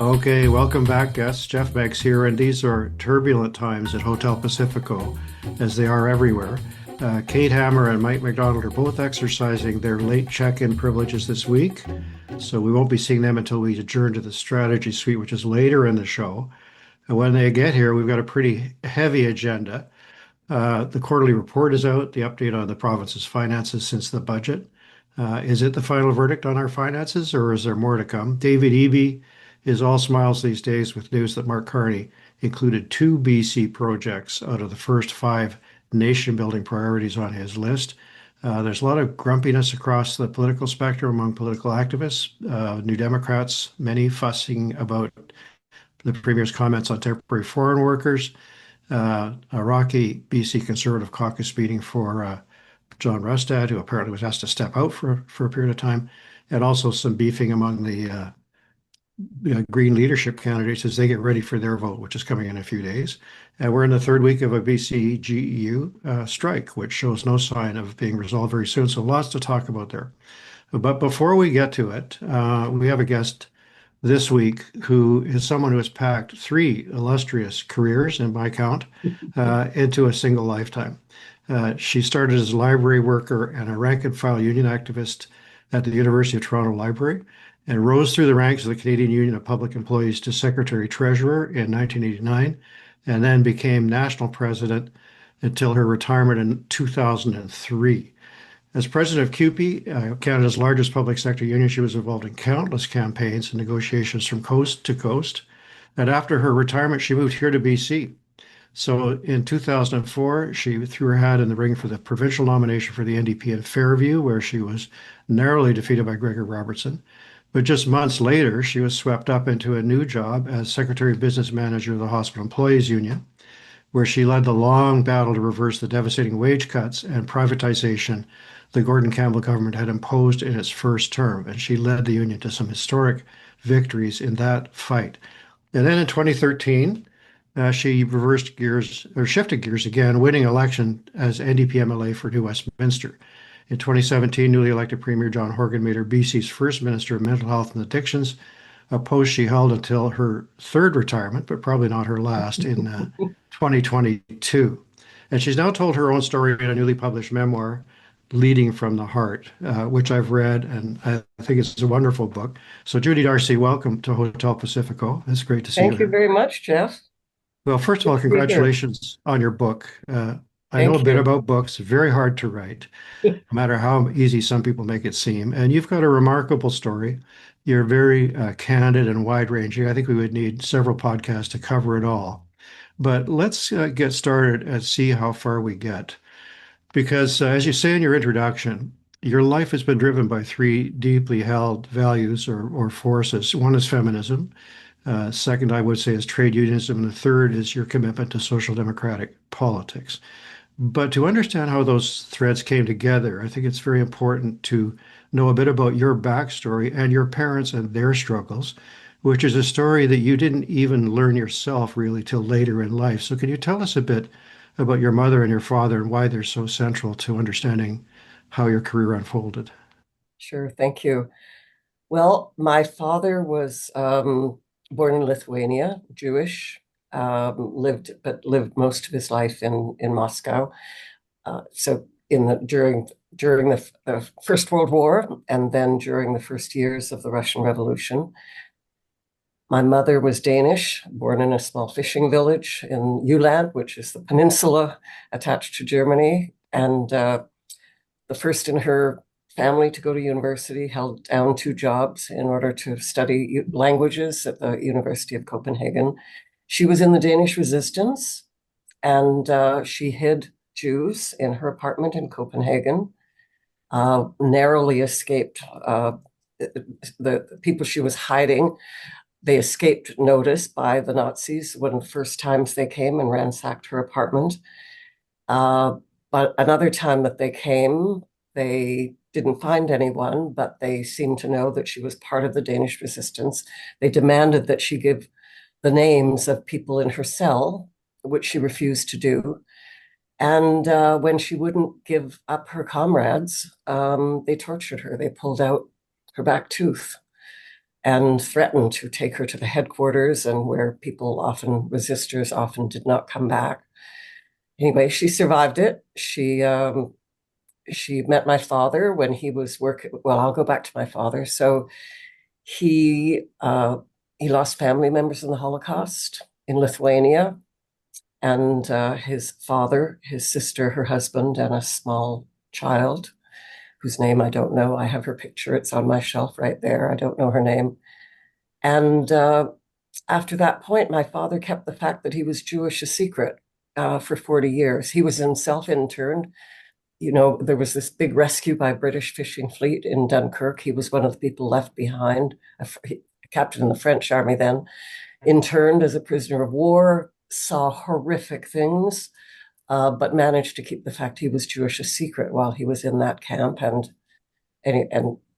Okay, welcome back, guests. Geoff Beggs here, and these are turbulent times at Hotel Pacifico, as they are everywhere. Kate Hammer and Mike McDonald are both exercising their late check-in privileges this week, so we won't be seeing them until we adjourn to the strategy suite, which is later in the show. And when they get here, we've got a pretty heavy agenda. The quarterly report is out, the update on the province's finances since the budget. Is it the final verdict on our finances, or is there more to come? David Eby is all smiles these days with news that Mark Carney included two BC projects out of the first five nation-building priorities on his list. There's a lot of grumpiness across the political spectrum among political activists, New Democrats, many fussing about the Premier's comments on temporary foreign workers, a rocky BC Conservative caucus meeting for John Rustad, who apparently was asked to step out for a period of time, and also some beefing among the Green leadership candidates as they get ready for their vote, which is coming in a few days. And we're in the third week of a BC GEU strike, which shows no sign of being resolved very soon. So lots to talk about there. But before we get to it, we have a guest this week who is someone who has packed three illustrious careers, in my count, into a single lifetime. She started as a library worker and a rank and file union activist at the University of Toronto Library and rose through the ranks of the Canadian Union of Public Employees to Secretary Treasurer in 1989, and then became national president until her retirement in 2003. As president of CUPE, Canada's largest public sector union, she was involved in countless campaigns and negotiations from coast to coast. And after her retirement, she moved here to BC. So in 2004, she threw her hat in the ring for the provincial nomination for the NDP in Fairview, where she was narrowly defeated by Gregor Robertson. But just months later, she was swept up into a new job as Secretary of Business Manager of the Hospital Employees Union, where she led the long battle to reverse the devastating wage cuts and privatization the Gordon Campbell government had imposed in its first term. And she led the union to some historic victories in that fight. And then in 2013, she reversed gears or shifted gears again, winning election as NDP MLA for New Westminster. In 2017, newly elected Premier John Horgan made her BC's first Minister of Mental Health and Addictions, a post she held until her third retirement, but probably not her last, in 2022. And she's now told her own story in a newly published memoir, Leading from the Heart, which I've read, and I think it's a wonderful book. So, Judy Darcy, welcome to Hotel Pacifico. It's great to see you Thank you here. very much, Geoff. Well, first of Good all, to be here. congratulations on your book. I know a Thank bit you. about books, very hard to write, no matter how easy some people make it seem. And you've got a remarkable story. You're very candid and wide-ranging. I think we would need several podcasts to cover it all. But let's get started and see how far we get. Because as you say in your introduction, your life has been driven by three deeply held values or forces. One is feminism. Second, I would say, is trade unionism. And the third is your commitment to social democratic politics. But to understand how those threads came together, I think it's very important to know a bit about your backstory and your parents and their struggles, which is a story that you didn't even learn yourself really till later in life. So can you tell us a bit about your mother and your father and why they're so central to understanding how your career unfolded? Sure, thank you. Well, my father was born in Lithuania, Jewish, lived most of his life in Moscow. So during the First World War and then during the first years of the Russian Revolution. My mother was Danish, born in a small fishing village in Uland, which is the peninsula attached to Germany, and the first in her family to go to university, held down two jobs in order to study languages at the University of Copenhagen. She was in the Danish resistance, and she hid Jews in her apartment in Copenhagen, narrowly escaped the people she was hiding. They escaped notice by the Nazis one of the first times they came and ransacked her apartment. But another time that they came, they didn't find anyone, but they seemed to know that she was part of the Danish resistance. They demanded that she give the names of people in her cell, which she refused to do. And when she wouldn't give up her comrades, they tortured her. They pulled out her back tooth. and threatened to take her to the headquarters, and where people often, resistors often did not come back. Anyway, she survived it. She met my father when he was working. Well, I'll go back to my father. So he lost family members in the Holocaust in Lithuania, and his father, his sister, her husband, and a small child whose name I don't know. I have her picture. It's on my shelf right there. I don't know her name. And after that point, my father kept the fact that he was Jewish a secret for 40 years. He was in self-interned. There was this big rescue by British fishing fleet in Dunkirk. He was one of the people left behind, a captain in the French army then, interned as a prisoner of war, saw horrific things, but managed to keep the fact he was Jewish a secret while he was in that camp. And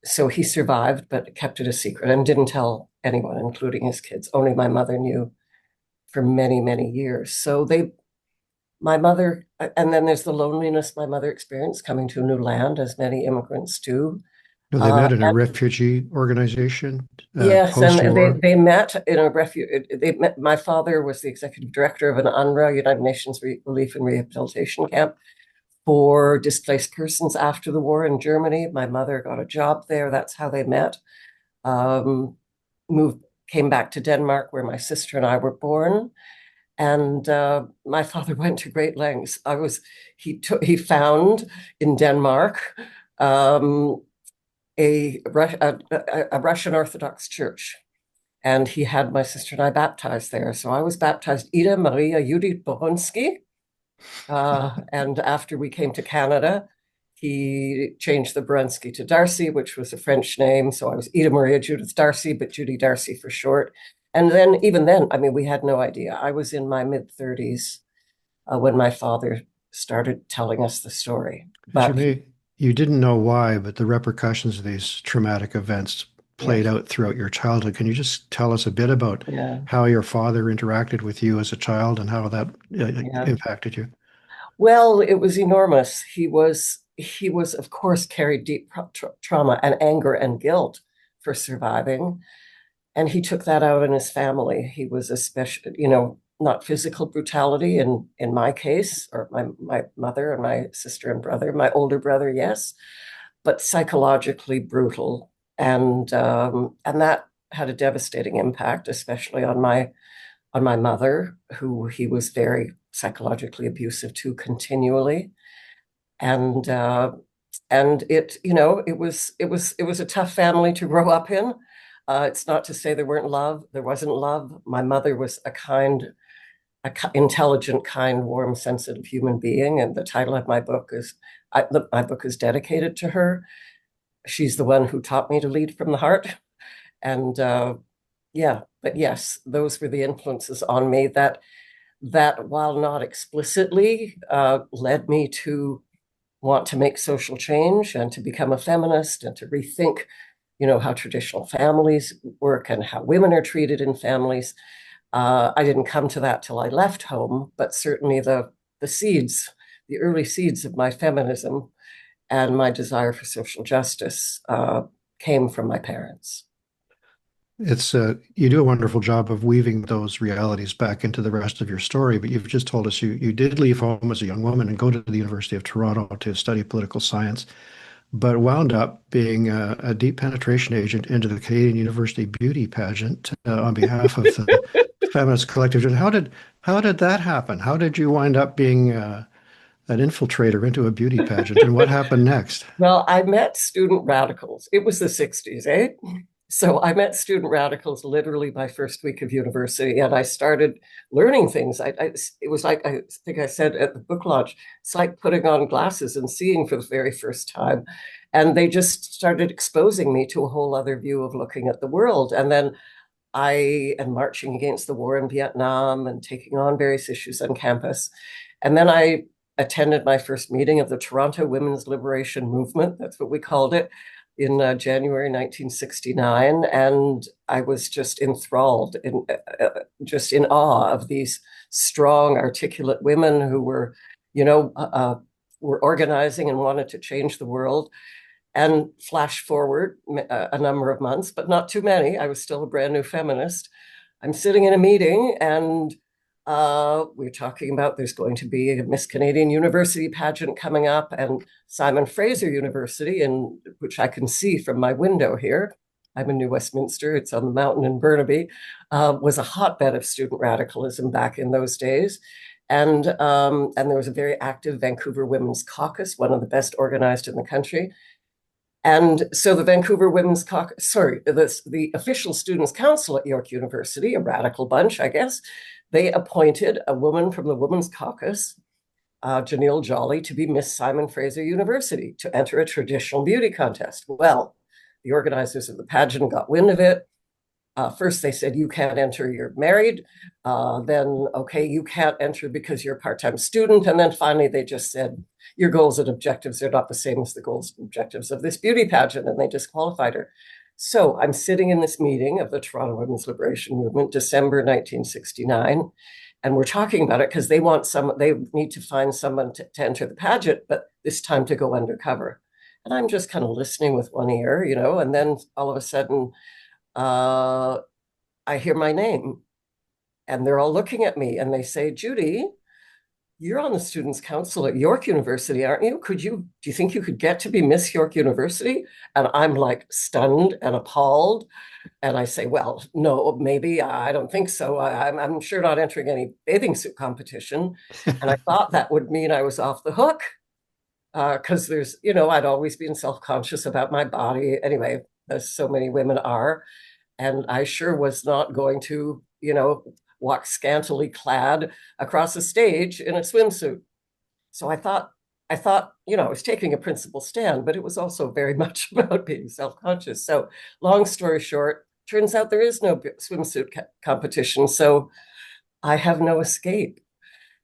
so he survived, but kept it a secret and didn't tell anyone, including his kids. Only my mother knew for many, many years. So my mother, and then there's the loneliness my mother experienced coming to a new land, as many immigrants do. No, they met in a refugee organization Yes, and post-war. they met in a refuge. My father was the executive director of an UNRWA, United Nations Relief and Rehabilitation Camp, for displaced persons after the war in Germany. My mother got a job there. That's how they met. Came back to Denmark, where my sister and I were born. And my father went to great lengths. He found in Denmark a Russian Orthodox church, and he had my sister and I baptized there. So I was baptized Ida Maria Judith Boronsky. And after we came to Canada, he changed the Boronsky to Darcy, which was a French name. So I was Ida Maria Judith Darcy, but Judy Darcy for short. And then, even then, I mean, we had no idea. I was in my mid-30s when my father started telling us the story. But You didn't know why, but the repercussions of these traumatic events played yes, out throughout your childhood. Can you just tell us a bit about yeah, how your father interacted with you as a child and how that yeah. impacted you? Well, it was enormous. He was, of course, carried deep trauma and anger and guilt for surviving. And he took that out on his family. He was especially, not physical brutality in my case, or my mother and my sister and brother, my older brother, yes, but psychologically brutal. And that had a devastating impact, especially on my mother, who he was very psychologically abusive to continually. And it was a tough family to grow up in. It's not to say there wasn't love. My mother was intelligent, kind, warm, sensitive human being, and the title of my book is dedicated to her. She's the one who taught me to lead from the heart, and yeah. But yes, those were the influences on me that while not explicitly, led me to want to make social change and to become a feminist and to rethink, how traditional families work and how women are treated in families. I didn't come to that till I left home, but certainly the seeds, the early seeds of my feminism and my desire for social justice came from my parents. It's you do a wonderful job of weaving those realities back into the rest of your story, but you've just told us you did leave home as a young woman and go to the University of Toronto to study political science, but wound up being a deep penetration agent into the Canadian University beauty pageant on behalf of the feminist collective. And how did that happen? How did you wind up being an infiltrator into a beauty pageant, and what happened next? Well, I met student radicals. It was the 60s, eh? So I met student radicals literally my first week of university, and I started learning things. It was like, I think I said at the book launch, it's like putting on glasses and seeing for the very first time. And they just started exposing me to a whole other view of looking at the world. And then I am marching against the war in Vietnam and taking on various issues on campus. And then I attended my first meeting of the Toronto Women's Liberation Movement. That's what we called it, in January 1969. And I was just enthralled, just in awe of these strong, articulate women who were organizing and wanted to change the world. And flash forward a number of months, but not too many. I was still a brand new feminist. I'm sitting in a meeting and we're talking about there's going to be a Miss Canadian University pageant coming up, and Simon Fraser University, which I can see from my window here. I'm in New Westminster. It's on the mountain in Burnaby. Was a hotbed of student radicalism back in those days. And there was a very active Vancouver Women's Caucus, one of the best organized in the country. And so the Vancouver Women's Caucus, the official Students' Council at York University, a radical bunch, I guess, they appointed a woman from the Women's Caucus, Janelle Jolly, to be Miss Simon Fraser University to enter a traditional beauty contest. Well, the organizers of the pageant got wind of it. First, they said, you can't enter, you're married. Then, okay, you can't enter because you're a part-time student. And then finally, they just said, your goals and objectives are not the same as the goals and objectives of this beauty pageant. And they disqualified her. So I'm sitting in this meeting of the Toronto Women's Liberation Movement, December 1969. And we're talking about it because they need to find someone to enter the pageant, but this time to go undercover. And I'm just kind of listening with one ear, and then all of a sudden, I hear my name and they're all looking at me and they say, Judy, you're on the Students' Council at York University, aren't you? Do you think you could get to be Miss York University? And I'm like stunned and appalled. And I say, well, no, maybe, I don't think so. I'm sure not entering any bathing suit competition. And I thought that would mean I was off the hook because I'd always been self-conscious about my body. Anyway, as so many women are. And I sure was not going to, walk scantily clad across a stage in a swimsuit. So I thought, I was taking a principled stand, but it was also very much about being self-conscious. So long story short, turns out there is no swimsuit competition. So I have no escape.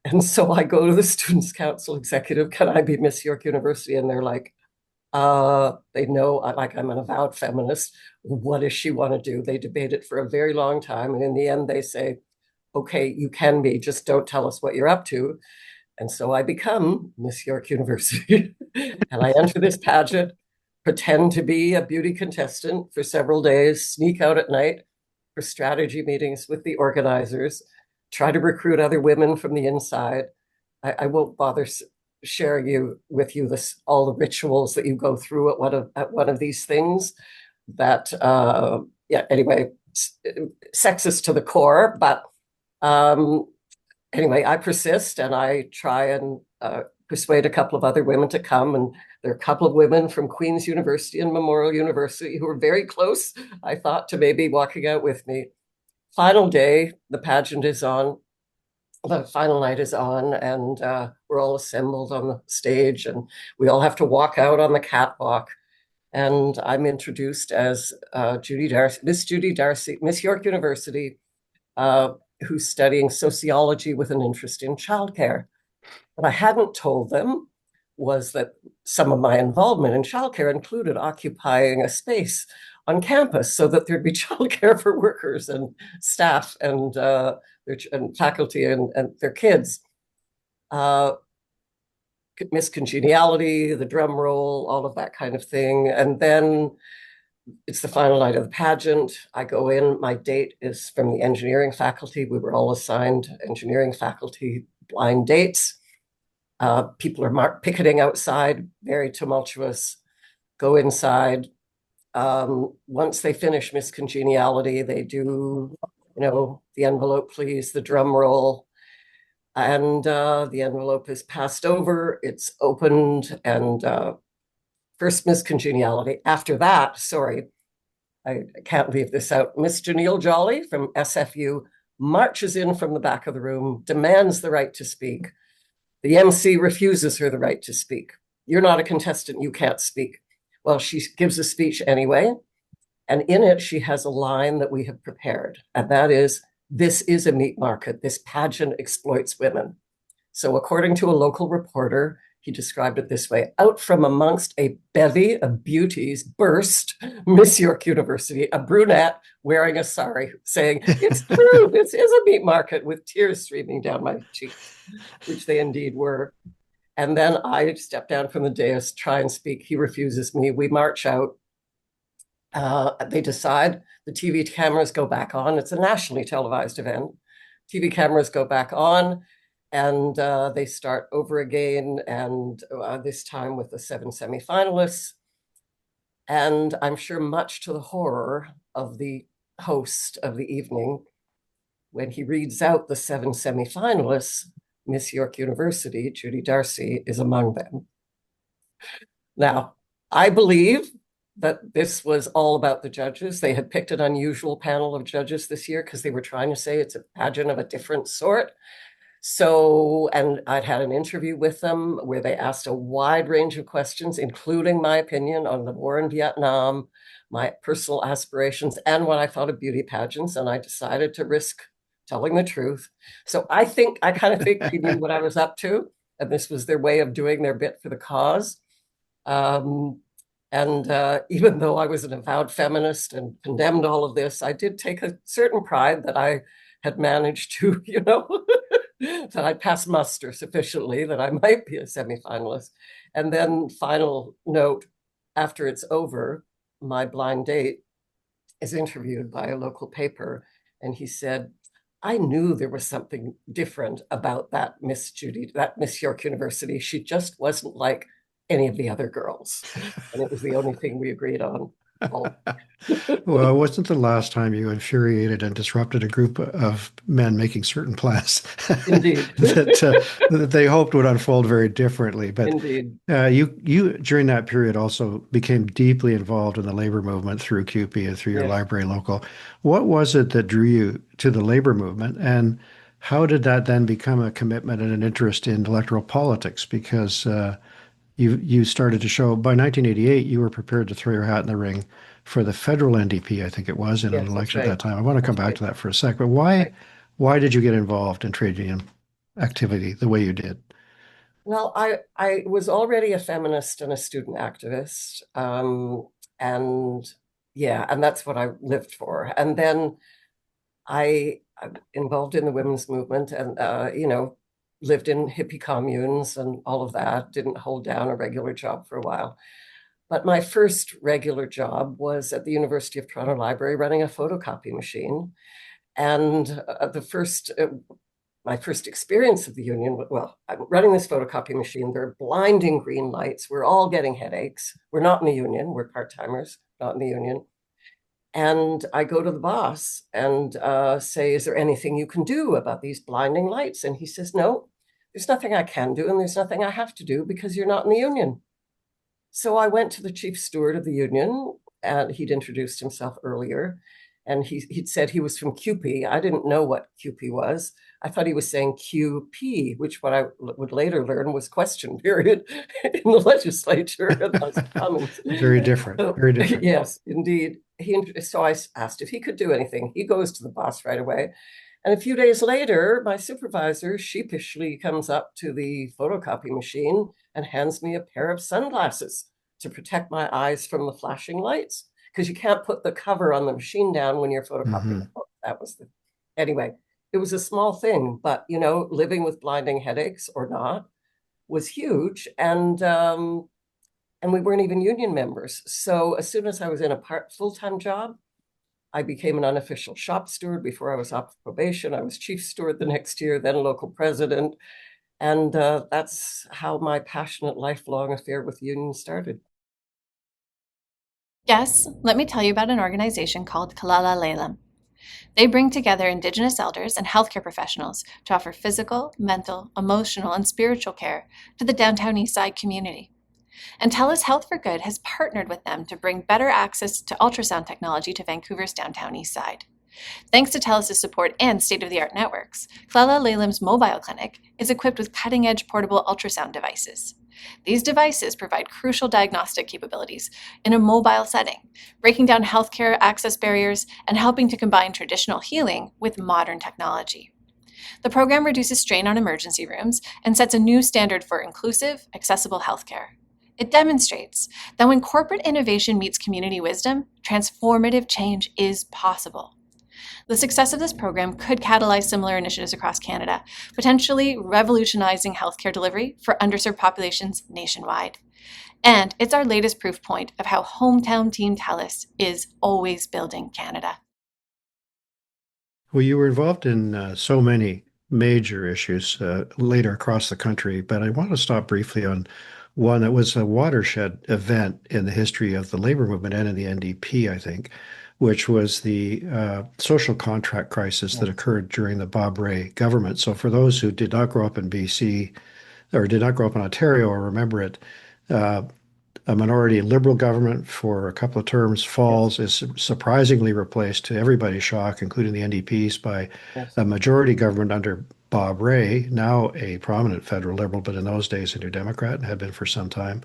And so I go to the Students' Council executive, can I be Miss York University? And they're like, they know I'm an avowed feminist. What does she want to do? They debate it for a very long time. And in the end, they say, okay, you can be, just don't tell us what you're up to. And so I become Miss York University and I enter this pageant, pretend to be a beauty contestant for several days, sneak out at night for strategy meetings with the organizers, try to recruit other women from the inside. I won't bother sharing with you all the rituals that you go through at one of these things that, anyway, sexist to the core, but anyway, I persist and I try and persuade a couple of other women to come. And there are a couple of women from Queen's University and Memorial University who are very close, I thought, to maybe walking out with me. Final day, the pageant is on. The final night is on, and we're all assembled on the stage, and we all have to walk out on the catwalk. And I'm introduced as Judy Darcy, Miss York University, who's studying sociology with an interest in childcare. What I hadn't told them was that some of my involvement in childcare included occupying a space on campus so that there'd be childcare for workers and staff and faculty and their kids. Miss Congeniality, the drum roll, all of that kind of thing. And then it's the final night of the pageant. I go in, my date is from the engineering faculty. We were all assigned engineering faculty blind dates. People are picketing outside, very tumultuous. Go inside. Once they finish Miss Congeniality, they do, the envelope, please, the drum roll. And the envelope is passed over, it's opened, and first Miss Congeniality. After that, sorry, I can't leave this out. Miss Janelle Jolly from SFU marches in from the back of the room, demands the right to speak. The MC refuses her the right to speak. You're not a contestant, you can't speak. Well, she gives a speech anyway. And in it, she has a line that we have prepared. And that is, this is a meat market. This pageant exploits women. So according to a local reporter, he described it this way: out from amongst a bevy of beauties burst Miss York University, a brunette wearing a sari, saying, it's true, this is a meat market, with tears streaming down my cheeks, which they indeed were. And then I step down from the dais, try and speak. He refuses me. We march out. They decide the TV cameras go back on. It's a nationally televised event. TV cameras go back on, and they start over again, and this time with the 7 semifinalists. And I'm sure much to the horror of the host of the evening, when he reads out the 7 semifinalists, Miss York University, Judy Darcy, is among them. Now, I believe that this was all about the judges. They had picked an unusual panel of judges this year because they were trying to say it's a pageant of a different sort. So, and I'd had an interview with them where they asked a wide range of questions, including my opinion on the war in Vietnam, my personal aspirations, and what I thought of beauty pageants. And I decided to risk telling the truth. So I kind of think they knew what I was up to. And this was their way of doing their bit for the cause. Even though I was an avowed feminist and condemned all of this, I did take a certain pride that I had managed to, that I passed muster sufficiently that I might be a semifinalist. And then, final note, after it's over, my blind date is interviewed by a local paper, and he said, I knew there was something different about that Miss York University. She just wasn't like any of the other girls. And it was the only thing we agreed on. Well, it wasn't the last time you infuriated and disrupted a group of men making certain plans Indeed. that they hoped would unfold very differently. But Indeed. you during that period also became deeply involved in the labor movement through CUPE and through your library local. What was it that drew you to the labor movement, and how did that then become a commitment and an interest in electoral politics? Because you started to show by 1988 you were prepared to throw your hat in the ring for the federal NDP, I think it was, in an election at that time. I want to come back to that for a sec, but why did you get involved in trade union activity the way you did? Well, I was already a feminist and a student activist, and that's what I lived for. And then I'm involved in the women's movement, and lived in hippie communes and all of that, didn't hold down a regular job for a while. But my first regular job was at the University of Toronto Library running a photocopy machine. And my first experience of the union, well, I'm running this photocopy machine. There are blinding green lights. We're all getting headaches. We're not in the union. We're part-timers, not in the union. And I go to the boss and say, is there anything you can do about these blinding lights? And he says, no, there's nothing I can do, and there's nothing I have to do because you're not in the union. So I went to the chief steward of the union, and he'd introduced himself earlier. And he'd said he was from CUPE. I didn't know what CUPE was. I thought he was saying QP, which what I would later learn was question period in the legislature. Very different. Very different. Yes, indeed. So I asked if he could do anything. He goes to the boss right away. And a few days later, my supervisor sheepishly comes up to the photocopy machine and hands me a pair of sunglasses to protect my eyes from the flashing lights, because you can't put the cover on the machine down when you're photocopying. Anyway, it was a small thing, but living with blinding headaches or not was huge. And we weren't even union members. So as soon as I was in a full-time job, I became an unofficial shop steward. Before I was off probation, I was chief steward the next year, then local president. And that's how my passionate lifelong affair with unions started. Yes, let me tell you about an organization called Kalala Laylam. They bring together Indigenous elders and healthcare professionals to offer physical, mental, emotional, and spiritual care to the downtown Eastside community. And TELUS Health for Good has partnered with them to bring better access to ultrasound technology to Vancouver's downtown Eastside. Thanks to TELUS's support and state-of-the-art networks, Kalala Laylam's mobile clinic is equipped with cutting-edge portable ultrasound devices. These devices provide crucial diagnostic capabilities in a mobile setting, breaking down healthcare access barriers and helping to combine traditional healing with modern technology. The program reduces strain on emergency rooms and sets a new standard for inclusive, accessible healthcare. It demonstrates that when corporate innovation meets community wisdom, transformative change is possible. The success of this program could catalyze similar initiatives across Canada, potentially revolutionizing healthcare delivery for underserved populations nationwide. And it's our latest proof point of how hometown Teen Telus is always building Canada. Well, you were involved in so many major issues later across the country, but I want to stop briefly on one that was a watershed event in the history of the labor movement and in the NDP, I think, which was the social contract crisis that occurred during the Bob Rae government. So, for those who did not grow up in BC or did not grow up in Ontario or remember it, uh, a minority Liberal government for a couple of terms falls, is surprisingly replaced to everybody's shock, including the NDPs, by Yes. a majority government under Bob Rae, now a prominent federal Liberal, but in those days a New Democrat and had been for some time.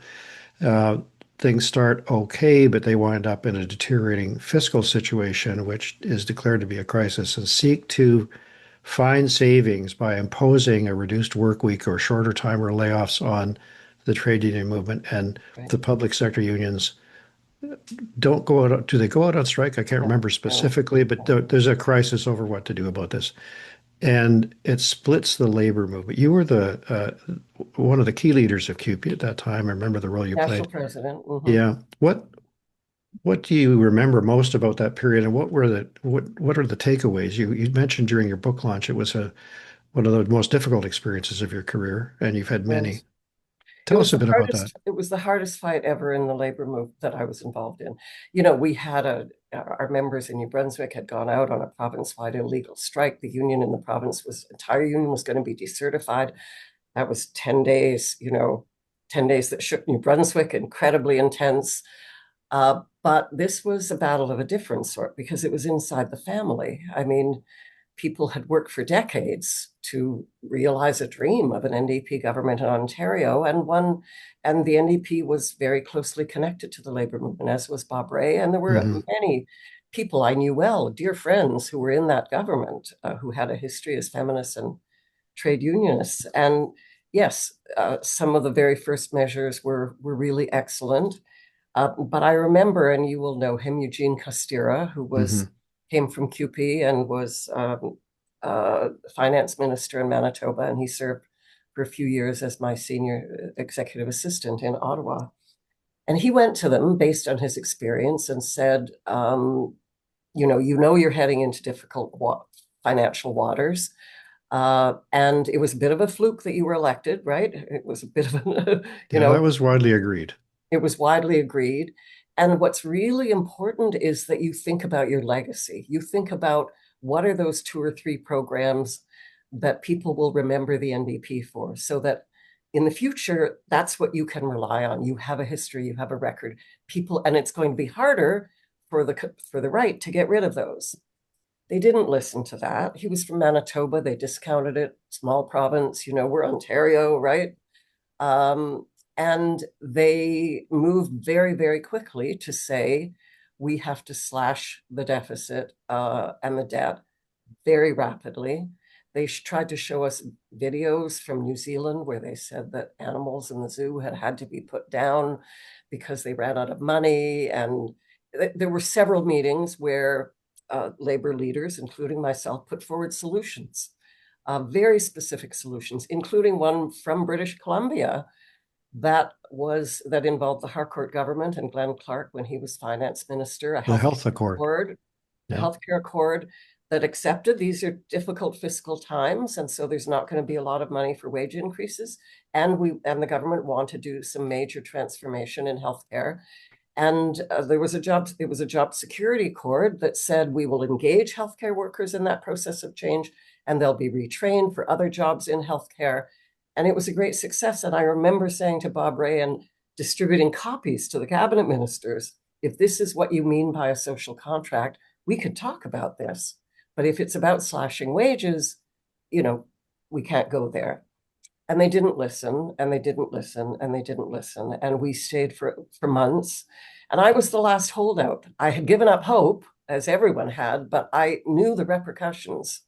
Uh, Things start okay, but they wind up in a deteriorating fiscal situation, which is declared to be a crisis, and seek to find savings by imposing a reduced work week or shorter time or layoffs on the trade union movement. And Right. the public sector unions don't go out. Do they go out on strike? I can't remember specifically, but there's a crisis over what to do about this. And it splits the labor movement. You were the one of the key leaders of CUPE at that time. I remember the role you National played. president. Yeah. What do you remember most about that period, and what are the takeaways? You mentioned during your book launch it was one of the most difficult experiences of your career, and you've had many. Yes. Tell us a bit about that. It was the hardest fight ever in the labor movement that I was involved in. We had our members in New Brunswick had gone out on a province-wide illegal strike. The union in the province entire union was going to be decertified. That was 10 days, 10 days that shook New Brunswick, incredibly intense. But this was a battle of a different sort because it was inside the family. I mean, people had worked for decades to realize a dream of an NDP government in Ontario, and the NDP was very closely connected to the labor movement, as was Bob Rae, and there were many people I knew well, dear friends who were in that government, who had a history as feminists and trade unionists. And yes, some of the very first measures were really excellent. But I remember, and you will know him, Eugene Costera, who came from CUPE and was finance minister in Manitoba, and he served for a few years as my senior executive assistant in Ottawa. And he went to them based on his experience and said, you're heading into difficult financial waters. And it was a bit of a fluke that you were elected, right? It was a bit of that was widely agreed. It was widely agreed. And what's really important is that you think about your legacy. You think about what are those 2 or 3 programs that people will remember the NDP for, so that in the future, that's what you can rely on. You have a history, you have a record. And it's going to be harder for the right to get rid of those. They didn't listen to that. He was from Manitoba. They discounted it. Small province, we're Ontario, right? And they moved very, very quickly to say, we have to slash the deficit and the debt very rapidly. They tried to show us videos from New Zealand where they said that animals in the zoo had to be put down because they ran out of money. And there were several meetings where labor leaders, including myself, put forward solutions, very specific solutions, including one from British Columbia that involved the Harcourt government and Glenn Clark when he was finance minister, The health accord. The healthcare accord that accepted these are difficult fiscal times, and so there's not going to be a lot of money for wage increases. And the government want to do some major transformation in healthcare. And it was a job security accord that said we will engage healthcare workers in that process of change, and they'll be retrained for other jobs in healthcare. And it was a great success. And I remember saying to Bob Rae and distributing copies to the cabinet ministers, if this is what you mean by a social contract, we could talk about this. But if it's about slashing wages, we can't go there. And they didn't listen, and they didn't listen, and they didn't listen. And we stayed for months. And I was the last holdout. I had given up hope, as everyone had, but I knew the repercussions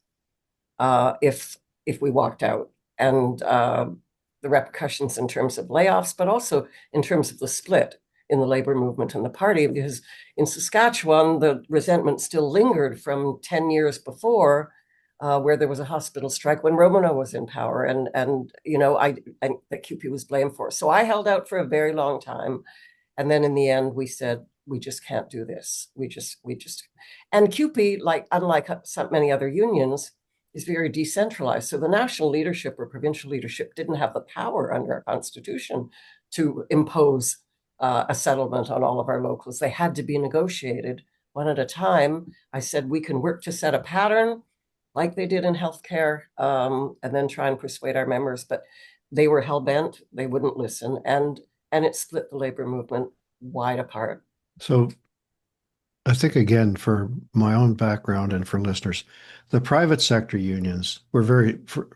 if we walked out. And the repercussions in terms of layoffs, but also in terms of the split. in the labor movement and the party, because in Saskatchewan, the resentment still lingered from 10 years before, where there was a hospital strike when Romano was in power, and that CUPE was blamed for. So I held out for a very long time, and then in the end, we said we just can't do this. And CUPE, unlike many other unions, is very decentralized. So the national leadership or provincial leadership didn't have the power under our constitution to impose a settlement on all of our locals. They had to be negotiated one at a time. I said we can work to set a pattern like they did in healthcare, and then try and persuade our members. But they were hell-bent. They wouldn't listen. And it split the labor movement wide apart. So I think, again, for my own background and for listeners, the private sector unions were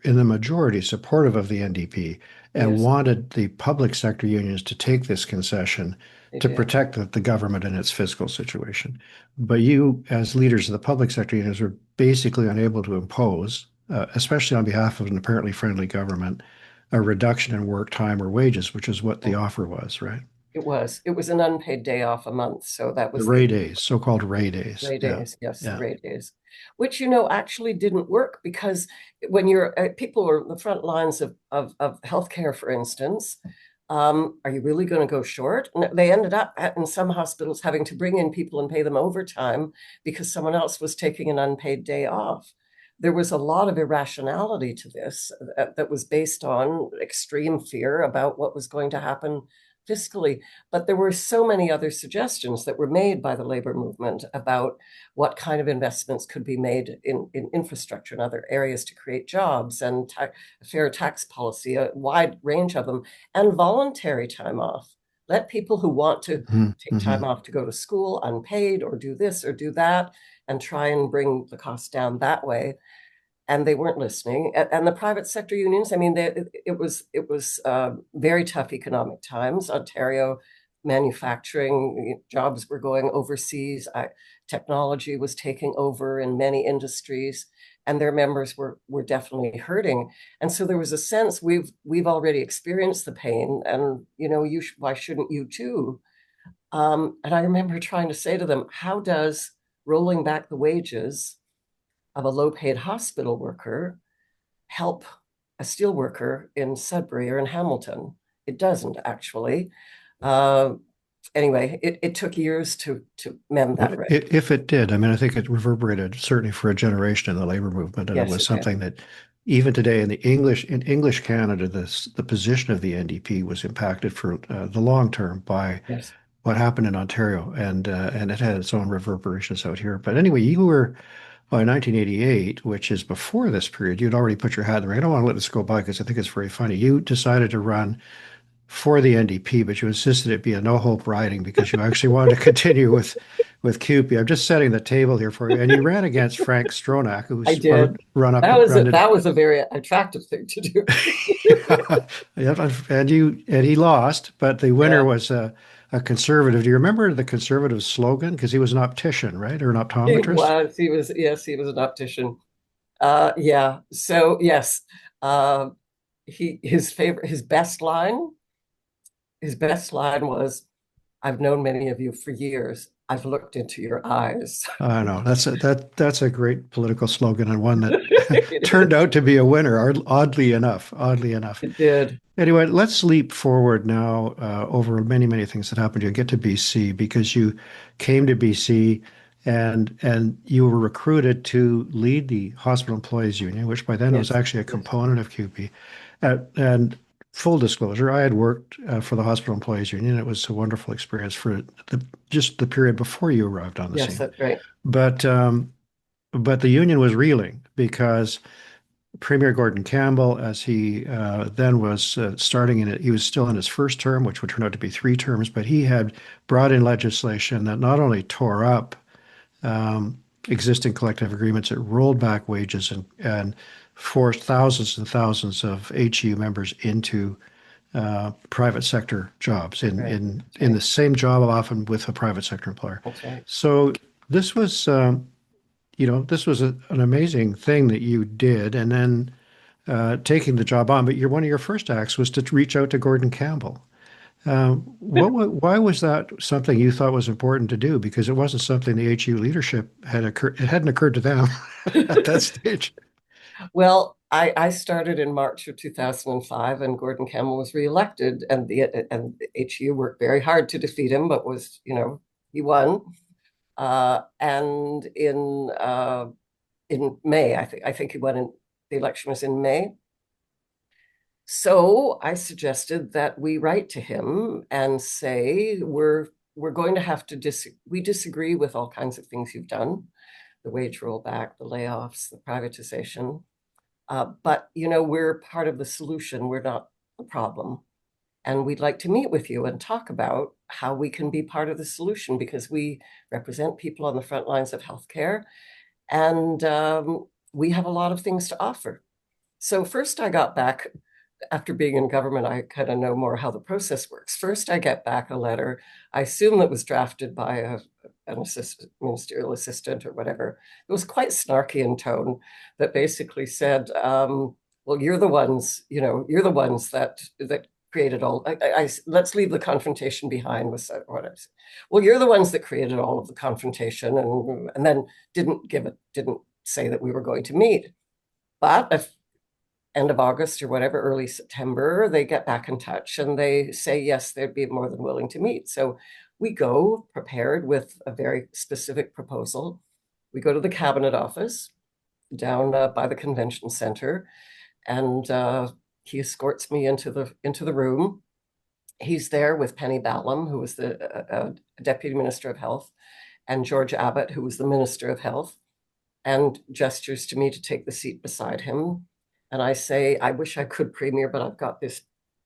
in the majority, supportive of the NDP and wanted the public sector unions to take this concession to protect the government and its fiscal situation. But you, as leaders of the public sector unions, were basically unable to impose, especially on behalf of an apparently friendly government, a reduction in work time or wages, which is what the offer was, right? It was an unpaid day off a month. So that was the Ray days, so-called Ray days. Ray days, yes, Ray days, which, actually didn't work, because when you're people are the front lines of healthcare, for instance, are you really going to go short? And they ended up in some hospitals having to bring in people and pay them overtime because someone else was taking an unpaid day off. There was a lot of irrationality to this that was based on extreme fear about what was going to happen fiscally. But there were so many other suggestions that were made by the labor movement about what kind of investments could be made in infrastructure and other areas to create jobs, and fair tax policy, a wide range of them, and voluntary time off. Let people who want to take time off to go to school unpaid, or do this or do that, and try and bring the cost down that way. And they weren't listening. And the private sector unions, it was very tough economic times. Ontario manufacturing jobs were going overseas. Technology was taking over in many industries, and their members were definitely hurting. And so there was a sense we've already experienced the pain, and why shouldn't you too? And I remember trying to say to them, how does rolling back the wages of a low-paid hospital worker help a steel worker in Sudbury or in Hamilton? It doesn't, actually. Anyway, it took years to mend that. Right. If it did, I think it reverberated certainly for a generation in the labor movement, and it was something that even today in English Canada, the position of the NDP was impacted for the long term by what happened in Ontario, and it had its own reverberations out here. But anyway, you were, by 1988, which is before this period, you'd already put your hat in the ring. I don't want to let this go by because I think it's very funny. You decided to run for the NDP, but you insisted it be a no-hope riding because you actually wanted to continue with CUPE. I'm just setting the table here for you. And you ran against Frank Stronach, who's run up. That was a very attractive thing to do. and he lost, but the winner was a conservative. Do you remember the conservative slogan? Because he was an optician, right? Or an optometrist? He was an optician. So yes, his best line was, "I've known many of you for years. I've looked into your eyes." I know that's a great political slogan, and one that turned out to be a winner. Oddly enough, it did. Anyway, let's leap forward now over many, many things that happened to you. Get to BC, because you came to BC and you were recruited to lead the Hospital Employees Union, which by then was actually a component of CUPE. And full disclosure, I had worked for the Hospital Employees Union. It was a wonderful experience for just the period before you arrived on the scene. Yes, that's right. But the union was reeling because Premier Gordon Campbell, as he then was starting in it, he was still in his first term, which would turn out to be 3 terms, but he had brought in legislation that not only tore up existing collective agreements, it rolled back wages and forced thousands and thousands of HEU members into private sector jobs in the same job, often with a private sector employer. That's right. So this was this was an amazing thing that you did, and then taking the job on. But one of your first acts was to reach out to Gordon Campbell Why was that something you thought was important to do? Because it wasn't something the HU leadership it hadn't occurred to them at that stage. Well, I started in March of 2005, and Gordon Campbell was reelected, and the HU worked very hard to defeat him, but he won. And in May, I think he won. The election was in May. So I suggested that we write to him and say we're going to have to we disagree with all kinds of things you've done, the wage rollback, the layoffs, the privatization. But we're part of the solution. We're not the problem. And we'd like to meet with you and talk about how we can be part of the solution, because we represent people on the front lines of healthcare, and we have a lot of things to offer. So first I got back, after being in government, I kind of know more how the process works. First, I get back a letter. I assume that was drafted by an ministerial assistant or whatever. It was quite snarky in tone, that basically said, well, you're the ones that created all. Let's leave the confrontation behind with what I said. Well, you're the ones that created all of the confrontation, and then didn't say that we were going to meet. But if end of August or whatever, early September, they get back in touch and they say, yes, they'd be more than willing to meet. So we go prepared with a very specific proposal. We go to the cabinet office down by the convention center, and he escorts me into the room. He's there with Penny Ballum, who was the deputy minister of health, and George Abbott, who was the minister of health, and gestures to me to take the seat beside him. And I say, I wish I could, Premier, but I've got this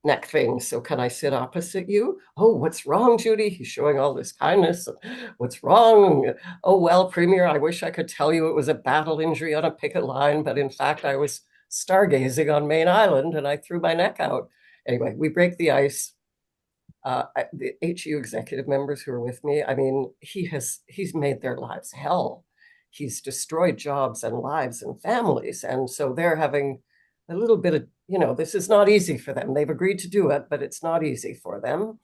neck thing. So can I sit opposite you? Oh, what's wrong, Judy? He's showing all this kindness. What's wrong? Oh, well, Premier, I wish I could tell you it was a battle injury on a picket line, but in fact, I was stargazing on Main Island and I threw my neck out. Anyway, we break the ice. The HU executive members who are with me, I mean, he's made their lives hell. He's destroyed jobs and lives and families. And so they're having a little bit of, this is not easy for them. They've agreed to do it, but it's not easy for them.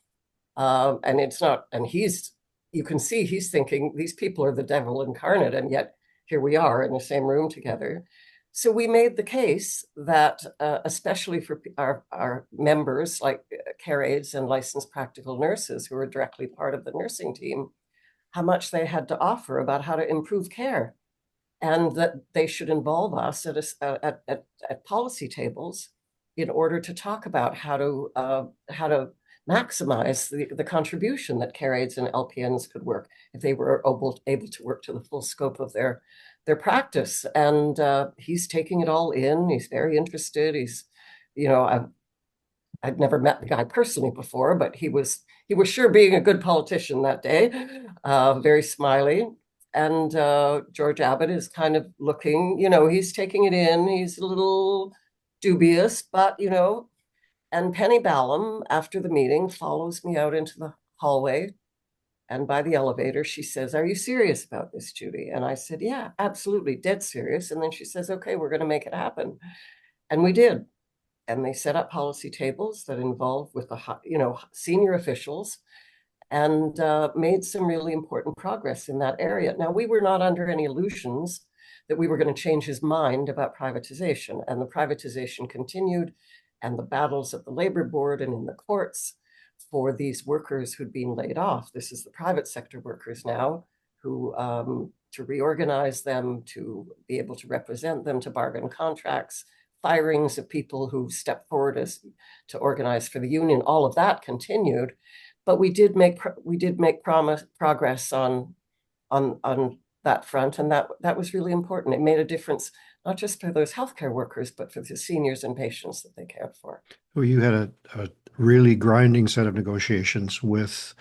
And it's not, and you can see he's thinking these people are the devil incarnate, and yet here we are in the same room together. So we made the case that, especially for our members, like care aides and licensed practical nurses who are directly part of the nursing team, how much they had to offer about how to improve care, and that they should involve us at policy tables in order to talk about how to maximize the contribution that care aides and LPNs could work if they were able to work to the full scope of their practice. And he's taking it all in. He's very interested. I'd never met the guy personally before, but he was sure being a good politician that day, very smiley. And George Abbott is kind of looking, he's taking it in. He's a little dubious, but, and Penny Ballum, after the meeting, follows me out into the hallway. And by the elevator, she says, are you serious about this, Judy? And I said, yeah, absolutely, dead serious. And then she says, okay, we're going to make it happen. And we did. And they set up policy tables that involved with the senior officials, and made some really important progress in that area. Now, we were not under any illusions that we were going to change his mind about privatization, and the privatization continued, and the battles at the labor board and in the courts for these workers who'd been laid off. This is the private sector workers now, who to reorganize them, to be able to represent them, to bargain contracts, firings of people who stepped forward to organize for the union. All of that continued, but we did make progress on that front, and that was really important. It made a difference not just for those healthcare workers, but for the seniors and patients that they cared for. Well, you had a really grinding set of negotiations with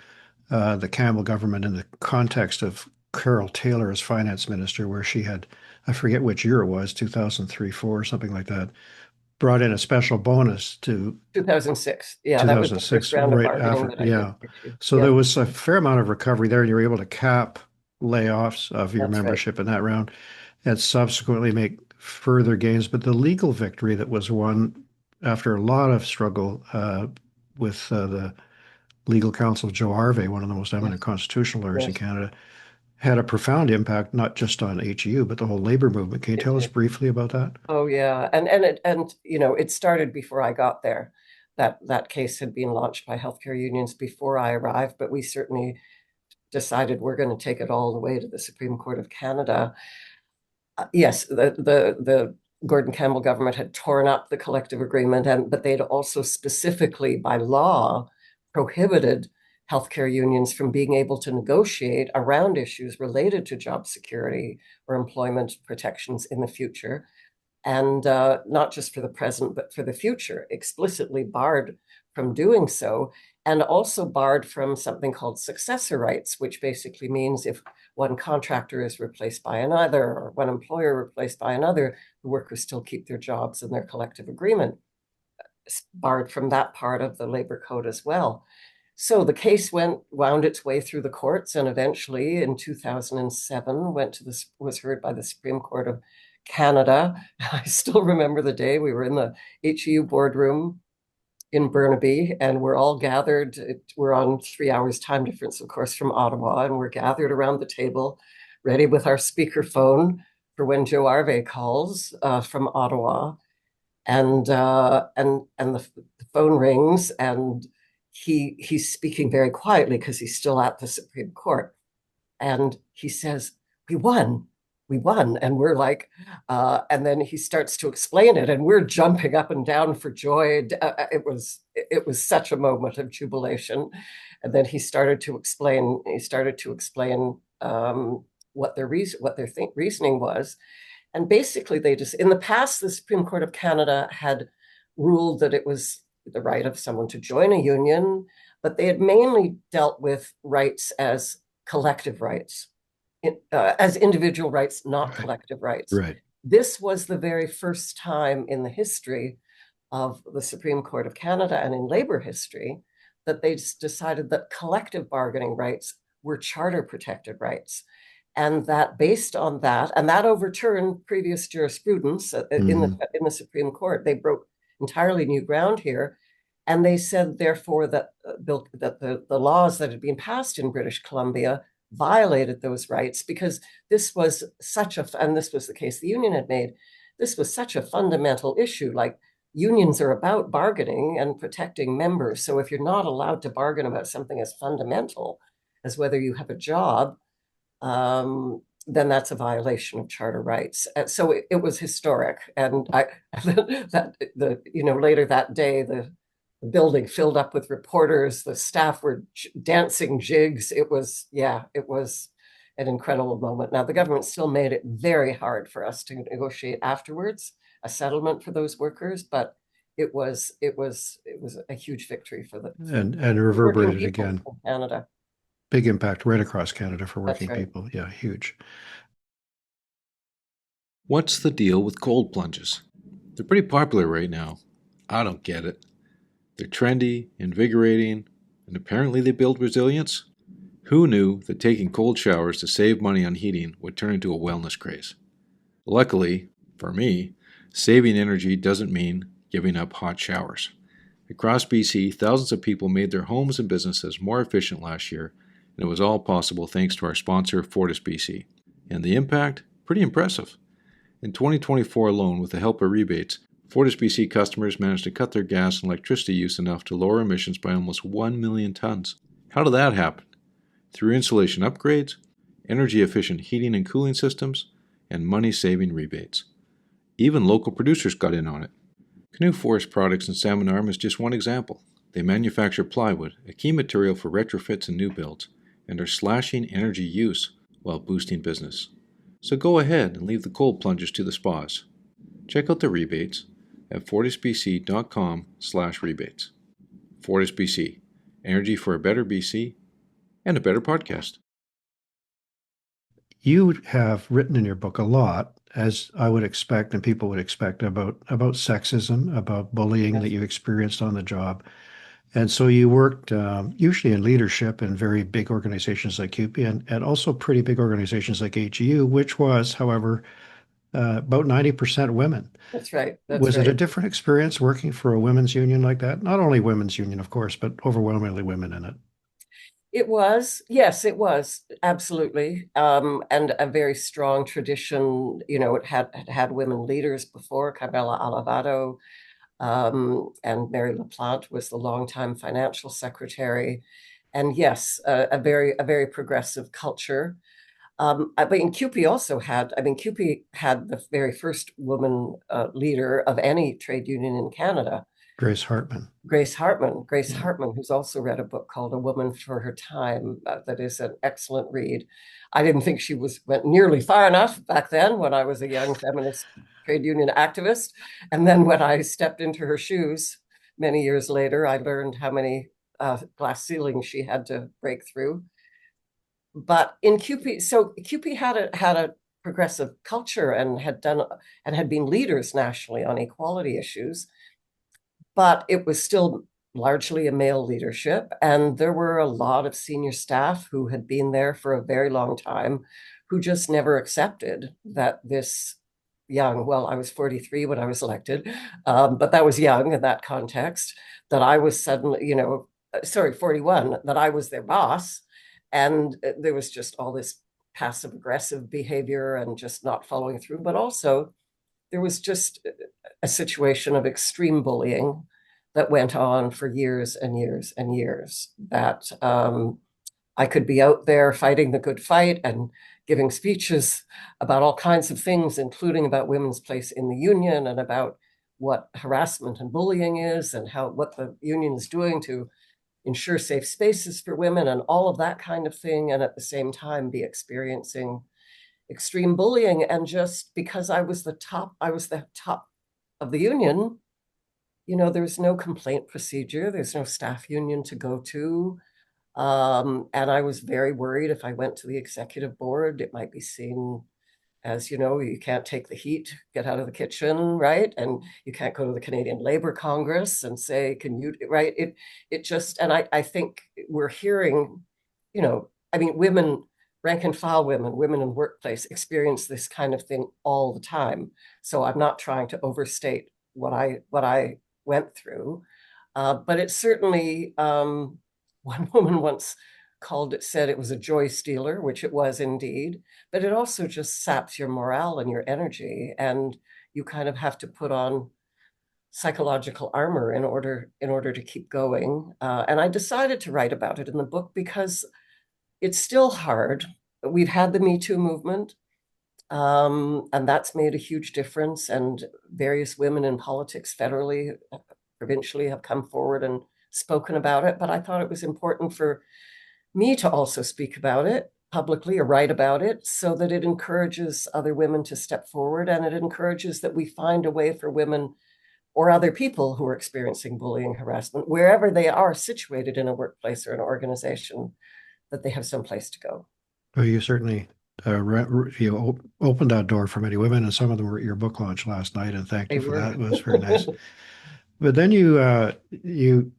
the Campbell government in the context of Carol Taylor as finance minister, where she had, I forget which year it was, 2003, 4, or something like that, brought in a special bonus to 2006. Yeah, 2006, that was the first round of bargaining that I did. So there was a fair amount of recovery there, and you were able to cap layoffs of your That's membership in that round and subsequently make further gains. But the legal victory that was won after a lot of struggle with the legal counsel Joe Harvey, one of the most eminent constitutional lawyers in Yes. Canada, had a profound impact, not just on HEU, but the whole labor movement. Can you tell us briefly about that? Oh yeah, and it started before I got there. That case had been launched by healthcare unions before I arrived, but we certainly decided we're going to take it all the way to the Supreme Court of Canada. Yes, the Gordon Campbell government had torn up the collective agreement, but they'd also specifically by law prohibited healthcare unions from being able to negotiate around issues related to job security or employment protections in the future. And not just for the present, but for the future, explicitly barred from doing so, and also barred from something called successor rights, which basically means if one contractor is replaced by another or one employer replaced by another, the workers still keep their jobs and their collective agreement. It's barred from that part of the labor code as well. So the case wound its way through the courts, and eventually in 2007 was heard by the Supreme Court of Canada. I still remember the day we were in the HEU boardroom in Burnaby, and we're all gathered. We're on 3 hours time difference, of course, from Ottawa, and we're gathered around the table, ready with our speakerphone for when Joe Arve calls from Ottawa, and the phone rings, and he's speaking very quietly because he's still at the Supreme Court, and he says, "We won." We won. And we're like, and then he starts to explain it, and we're jumping up and down for joy. It was such a moment of jubilation. And then he started to explain. What their reasoning was, and basically they just, in the past, the Supreme Court of Canada had ruled that it was the right of someone to join a union, but they had mainly dealt with rights as collective rights, as individual rights, not collective rights. Right. This was the very first time in the history of the Supreme Court of Canada and in labor history that they decided that collective bargaining rights were charter protected rights. And that based on that, and that overturned previous jurisprudence in the Supreme Court. They broke entirely new ground here. And they said, therefore, that the laws that had been passed in British Columbia violated those rights, because this was and this was the case the union had made, this was such a fundamental issue. Like, unions are about bargaining and protecting members. So if you're not allowed to bargain about something as fundamental as whether you have a job, then that's a violation of charter rights. And so it was historic. And later that day, the building filled up with reporters. The staff were dancing jigs. It was an incredible moment. Now, the government still made it very hard for us to negotiate afterwards a settlement for those workers, but it was a huge victory for and reverberated again. In Canada. Big impact right across Canada for working That's right. people. Yeah, huge. What's the deal with cold plunges? They're pretty popular right now. I don't get it. They're trendy, invigorating, and apparently they build resilience. Who knew that taking cold showers to save money on heating would turn into a wellness craze? Luckily, for me, saving energy doesn't mean giving up hot showers. Across BC, thousands of people made their homes and businesses more efficient last year, and it was all possible thanks to our sponsor, FortisBC. And the impact? Pretty impressive. In 2024 alone, with the help of rebates, FortisBC customers managed to cut their gas and electricity use enough to lower emissions by almost 1 million tons. How did that happen? Through insulation upgrades, energy-efficient heating and cooling systems, and money-saving rebates. Even local producers got in on it. Canoe Forest Products in Salmon Arm is just one example. They manufacture plywood, a key material for retrofits and new builds, and are slashing energy use while boosting business. So go ahead and leave the cold plunges to the spas. Check out the rebates at fortisbc.com/rebates. FortisBC, energy for a better BC and a better podcast. You have written in your book a lot, as I would expect and people would expect, about sexism, about bullying that you experienced on the job. And so you worked usually in leadership in very big organizations like CUPE and also pretty big organizations like HEU, which was, however, about 90% women. That's right. That's Was it a right. different experience working for a women's union like that? Not only women's union, of course, but overwhelmingly women in it. It was, yes, it was absolutely, and a very strong tradition. You know, it had women leaders before. Carmela Alvarado, and Mary LaPlante was the longtime financial secretary, and yes, a very progressive culture. But in CUPE also had, I mean, CUPE had the very first woman leader of any trade union in Canada. Grace Hartman. Grace Hartman. Grace Yeah. Hartman, who's also read a book called A Woman for Her Time, that is an excellent read. I didn't think she went nearly far enough back then when I was a young feminist trade union activist. And then when I stepped into her shoes many years later, I learned how many glass ceilings she had to break through. But in CUPE, so CUPE had a progressive culture and had been leaders nationally on equality issues, but it was still largely a male leadership. And there were a lot of senior staff who had been there for a very long time who just never accepted that this young, well, I was 43 when I was elected, but that was young in that context, that I was suddenly, 41, that I was their boss. And there was just all this passive aggressive behavior and just not following through, but also there was just a situation of extreme bullying that went on for years and years and years. That I could be out there fighting the good fight and giving speeches about all kinds of things, including about women's place in the union and about what harassment and bullying is and what the union is doing to ensure safe spaces for women and all of that kind of thing, and at the same time be experiencing extreme bullying. And just because I was the top of the union, there's no complaint procedure, there's no staff union to go to. And I was very worried if I went to the executive board, it might be seen as, you can't take the heat, get out of the kitchen, right? And you can't go to the Canadian Labor Congress and say, can you, right? It just, and I think we're hearing, I mean, women, rank and file women in workplace experience this kind of thing all the time. So I'm not trying to overstate what I went through. But it certainly, one woman once said it was a joy stealer, which it was indeed, but it also just saps your morale and your energy. And you kind of have to put on psychological armor in order to keep going. And I decided to write about it in the book because it's still hard. We've had the Me Too movement, and that's made a huge difference. And various women in politics, federally, provincially, have come forward and spoken about it. But I thought it was important for me to also speak about it publicly or write about it so that it encourages other women to step forward, and it encourages that we find a way for women or other people who are experiencing bullying, harassment, wherever they are situated in a workplace or an organization, that they have some place to go. Well, you certainly opened that door for many women, and some of them were at your book launch last night, and thank They you for were. that. It was very nice. But then you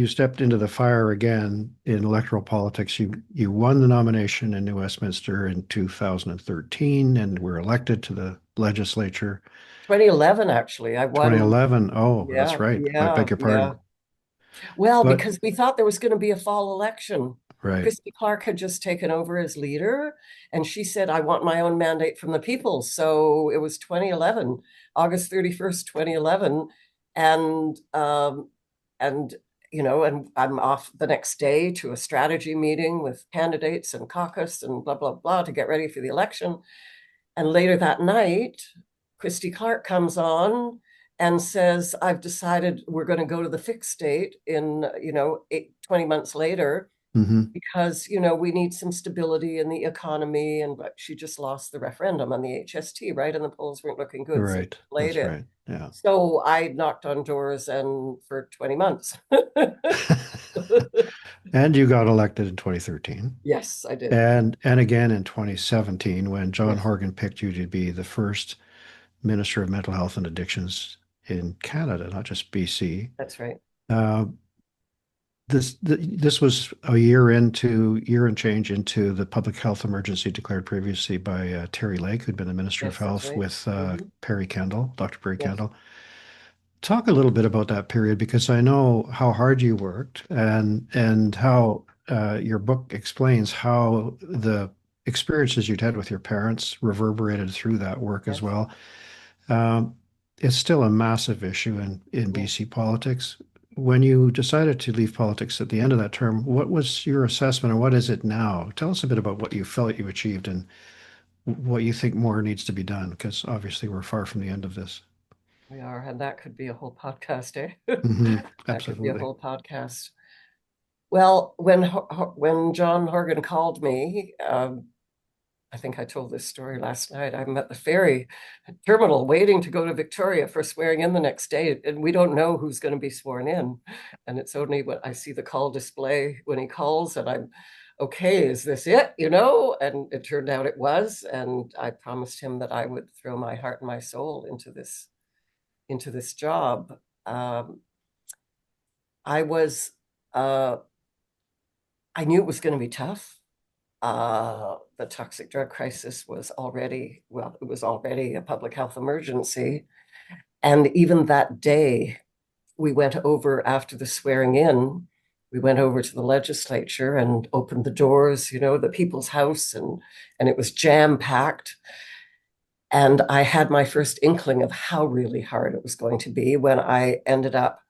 stepped into the fire again in electoral politics. You won the nomination in New Westminster in 2013 and were elected to the legislature. 2011, actually, I won. 2011. Oh, that's Yeah, right. I yeah, beg your yeah. pardon. Well, But because we thought there was going to be a fall election. right. Christy Clark had just taken over as leader, and she said, I want my own mandate from the people. So it was 2011, August 31st, 2011. And, and, and I'm off the next day to a strategy meeting with candidates and caucus and blah, blah, blah to get ready for the election. And later that night, Christy Clark comes on and says, I've decided we're going to go to the fixed date in, 20 months later, Mm-hmm. because, we need some stability in the economy. And but she just lost the referendum on the HST, right? And the polls weren't looking good. Right. So delayed That's it. right. Yeah. So I knocked on doors and for 20 months. And you got elected in 2013. Yes, I did. And again in 2017 when John Yes. Horgan picked you to be the first Minister of Mental Health and Addictions in Canada, not just BC. That's right. Uh, this was a year and change into the public health emergency declared previously by Terry Lake, who'd been the Minister of Yes, that's Health, right. with Perry Kendall, Dr. Perry Yes. Kendall. Talk a little bit about that period, because I know how hard you worked, and how your book explains how the experiences you'd had with your parents reverberated through that work as Yes. well. Um, it's still a massive issue in Yeah. BC politics. When you decided to leave politics at the end of that term, what was your assessment, and what is it now? Tell us a bit about what you felt you achieved and what you think more needs to be done, because obviously we're far from the end of this. We are, and that could be a whole podcast, eh? Hmm. That could be a Absolutely. whole podcast. Well, when John Horgan called me, I think I told this story last night. I'm at the ferry terminal waiting to go to Victoria for swearing in the next day, and we don't know who's going to be sworn in. And it's only when I see the call display when he calls, and I'm, okay, is this it? And it turned out it was, and I promised him that I would throw my heart and my soul into this job. I was, uh, I knew it was going to be tough. The toxic drug crisis was already, well, it was already a public health emergency. And even that day, we went over after the swearing in, we went over to the legislature and opened the doors, the people's house, and it was jam packed. And I had my first inkling of how really hard it was going to be when I ended up,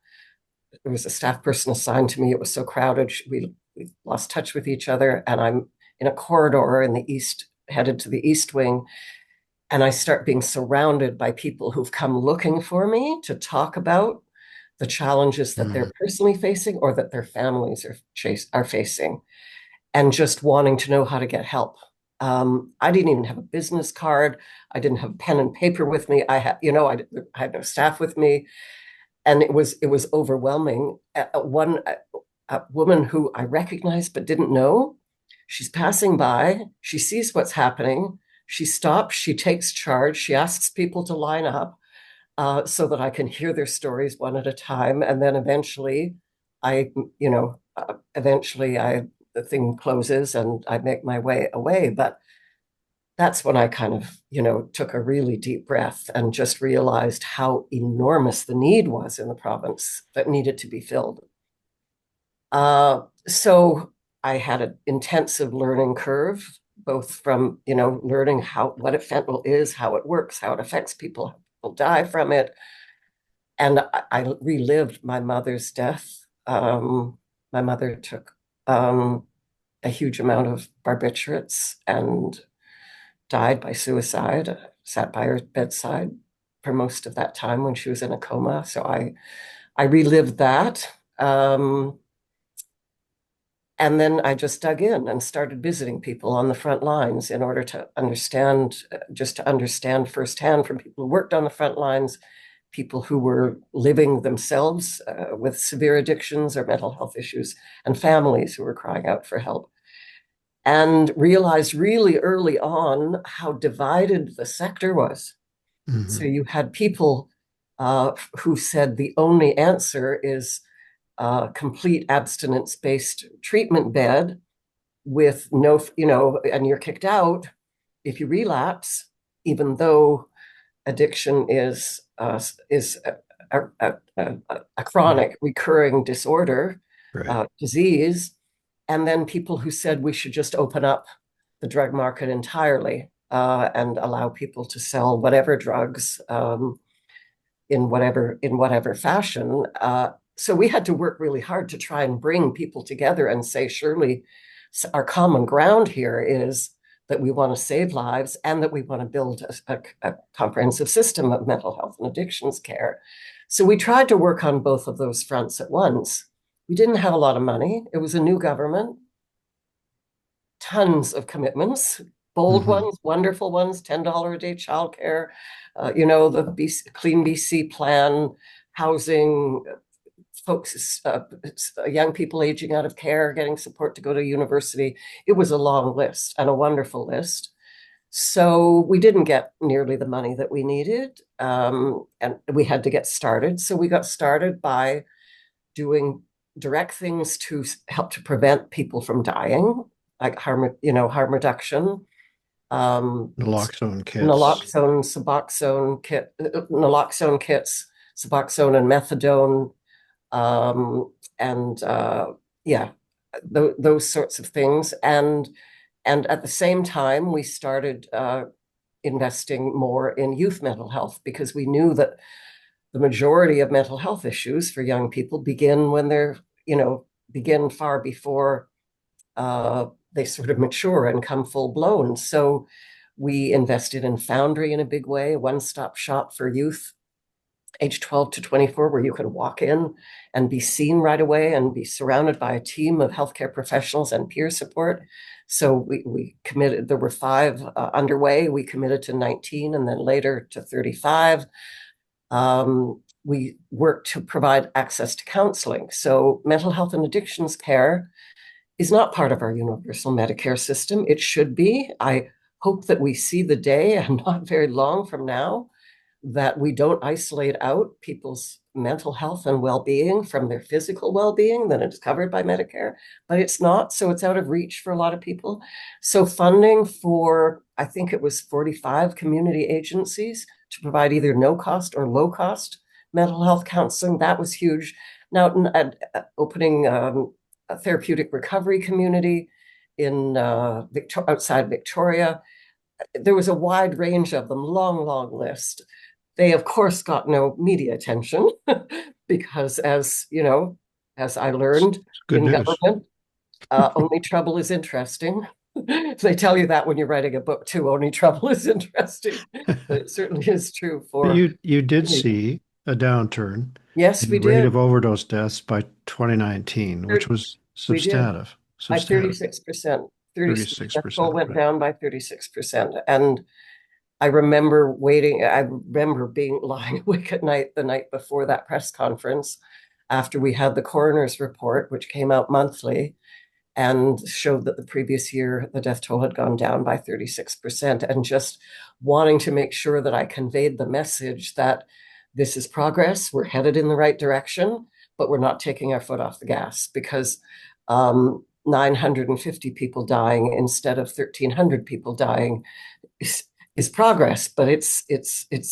there was a staff person assigned to me. It was so crowded. We lost touch with each other. And I'm in a corridor in the east, headed to the East Wing. And I start being surrounded by people who've come looking for me to talk about the challenges that they're personally facing or that their families are facing, and just wanting to know how to get help. I didn't even have a business card. I didn't have pen and paper with me. I had no staff with me, and it was overwhelming. A woman who I recognized but didn't know, she's passing by. She sees what's happening. She stops. She takes charge. She asks people to line up so that I can hear their stories one at a time, and then I, eventually, the thing closes and I make my way away. But that's when I kind of, took a really deep breath and just realized how enormous the need was in the province that needed to be filled. So I had an intensive learning curve, both from, learning what a fentanyl is, how it works, how it affects people, how people die from it. And I relived my mother's death. My mother took a huge amount of barbiturates and died by suicide, sat by her bedside for most of that time when she was in a coma. So I relived that. And then I just dug in and started visiting people on the front lines in order to understand, just to understand firsthand from people who worked on the front lines, people who were living themselves with severe addictions or mental health issues, and families who were crying out for help. And realized really early on how divided the sector was. Mm-hmm. So you had people who said the only answer is complete abstinence-based treatment bed with no, and you're kicked out if you relapse, even though addiction is a chronic recurring disorder, Right. disease. And then people who said we should just open up the drug market entirely and allow people to sell whatever drugs in whatever fashion. So we had to work really hard to try and bring people together and say, surely our common ground here is that we want to save lives and that we want to build a comprehensive system of mental health and addictions care. So we tried to work on both of those fronts at once. We didn't have a lot of money. It was a new government, tons of commitments, bold ones, wonderful ones, $10 a day childcare, the Clean BC plan, housing, folks, young people aging out of care, getting support to go to university. It was a long list and a wonderful list. So we didn't get nearly the money that we needed, and we had to get started. So we got started by doing direct things to help to prevent people from dying, like harm reduction, Naloxone kits. Naloxone kits, Suboxone and methadone, and those sorts of things. And at the same time, we started investing more in youth mental health, because we knew that the majority of mental health issues for young people begin when they're, begin far before they sort of mature and come full blown. So we invested in Foundry in a big way, a one-stop shop for youth age 12 to 24, where you could walk in and be seen right away and be surrounded by a team of healthcare professionals and peer support. So we committed, there were 5 underway. We committed to 19 and then later to 35. We worked to provide access to counseling. So mental health and addictions care is not part of our universal Medicare system. It should be. I hope that we see the day, and not very long from now, that we don't isolate out people's mental health and well-being from their physical well-being, then it's covered by Medicare, but it's not. So it's out of reach for a lot of people. So funding for, I think it was 45 community agencies to provide either no cost or low cost mental health counseling, that was huge. Now, opening a therapeutic recovery community in outside Victoria. There was a wide range of them, long list. They, of course, got no media attention because, as I learned Good in news. government, only trouble is interesting. They tell you that when you're writing a book too, only trouble is interesting. But it certainly is true for. You did see a downturn Yes, in we the rate did. of overdose deaths by 2019, which was We did. substantive. By 36%. 36%, Death toll went right. down by 36%. And I remember being lying awake at night the night before that press conference, after we had the coroner's report, which came out monthly and showed that the previous year the death toll had gone down by 36%, and just wanting to make sure that I conveyed the message that this is progress, we're headed in the right direction, but we're not taking our foot off the gas, because 950 people dying instead of 1,300 people dying is progress, but it's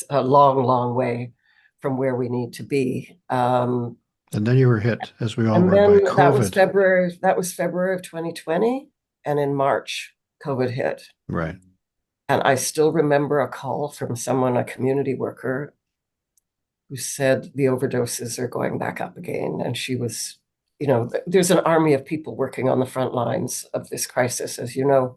a long way from where we need to be. And then you were hit, as we all And were, then by COVID. That was February of 2020, and in March, COVID hit. Right. And I still remember a call from someone, a community worker, who said the overdoses are going back up again. And she was, there's an army of people working on the front lines of this crisis, as you know,